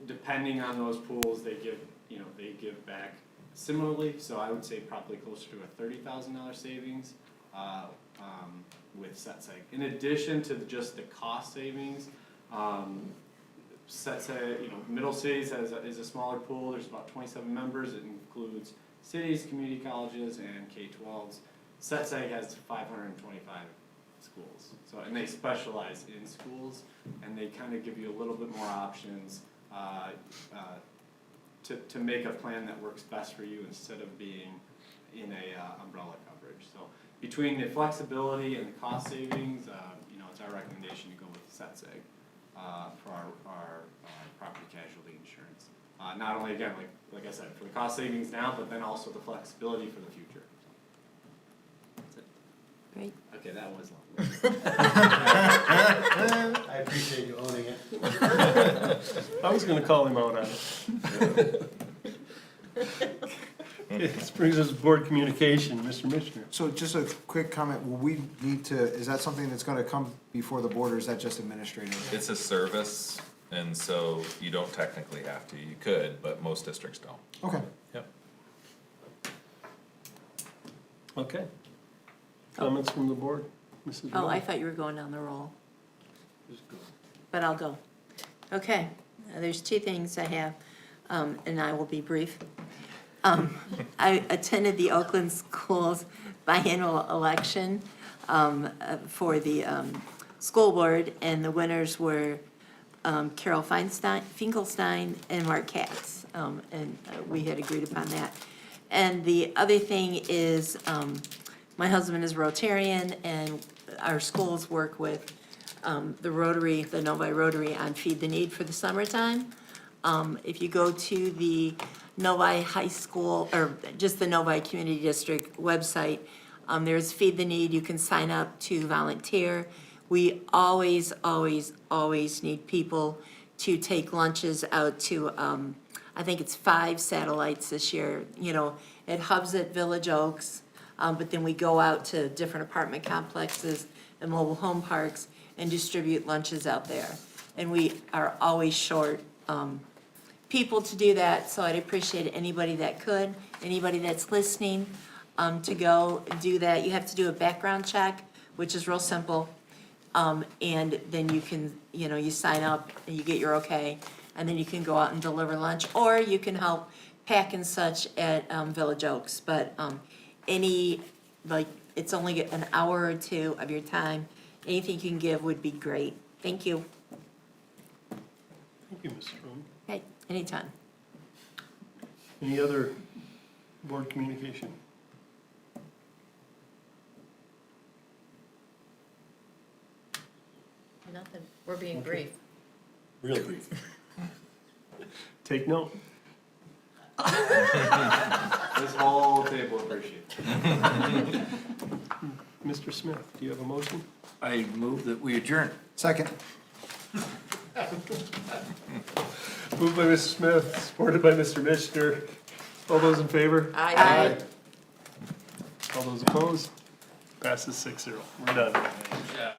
depending on those pools, they give back similarly. So I would say probably closer to a $30,000 savings with SETSAG. In addition to just the cost savings, SETSAG, Middle Cities is a smaller pool. There's about 27 members. It includes cities, community colleges, and K-12s. SETSAG has 525 schools. So, and they specialize in schools, and they kind of give you a little bit more options to make a plan that works best for you instead of being in a umbrella coverage. So between the flexibility and the cost savings, it's our recommendation to go with SETSAG for our property casualty insurance. Not only, again, like I said, for the cost savings now, but then also the flexibility for the future. That's it. Great. Okay, that was long. I appreciate you owning it. I was gonna call him out on it. Okay, this brings us to board communication, Mr. Michener. So just a quick comment, will we need to, is that something that's gonna come before the board, or is that just administrative? It's a service And so you don't technically have to. You could, but most districts don't. Okay. Yep. Okay. Comments from the board? Mrs. Oh, I Rowe? thought you were going down the roll, Just go. but I'll go. Okay, there's two things I have, and I will be brief. I attended the Oakland Schools biannual election for the school board, and the winners were Carol Finkelstein and Mark Katz, and we had agreed upon that. And the other thing is, my husband is Rotarian, and our schools work with the Rotary, the Novi Rotary, on Feed the Need for the summertime. If you go to the Novi High School, or just the Novi Community District website, there's Feed the Need. You can sign up to volunteer. We always, always, always need people to take lunches out to, I think it's 5 satellites this year. You know, it hubs at Village Oaks, but then we go out to different apartment complexes and mobile home parks and distribute lunches out there. And we are always short people to do that, so I'd appreciate anybody that could, anybody that's listening, to go do that. You have to do a background check, which is real simple. And then you can, you know, you sign up and you get your okay, and then you can go out and deliver lunch, or you can help pack and such at Village Oaks. But it's only an hour or two of your time. Anything you can give would be great. Thank you. Thank you, Mrs. Rowe. Okay, anytime. Any other board communication? Nothing, we're being brief. Real brief. Take note. This whole table appreciates it. Mr. Smith, do you have a motion? I move that we adjourn. Second. Moved by Mr. Smith, supported by Mr. Michener. All those in favor? Aye. All those opposed? Passes 6-0. We're done. Yeah.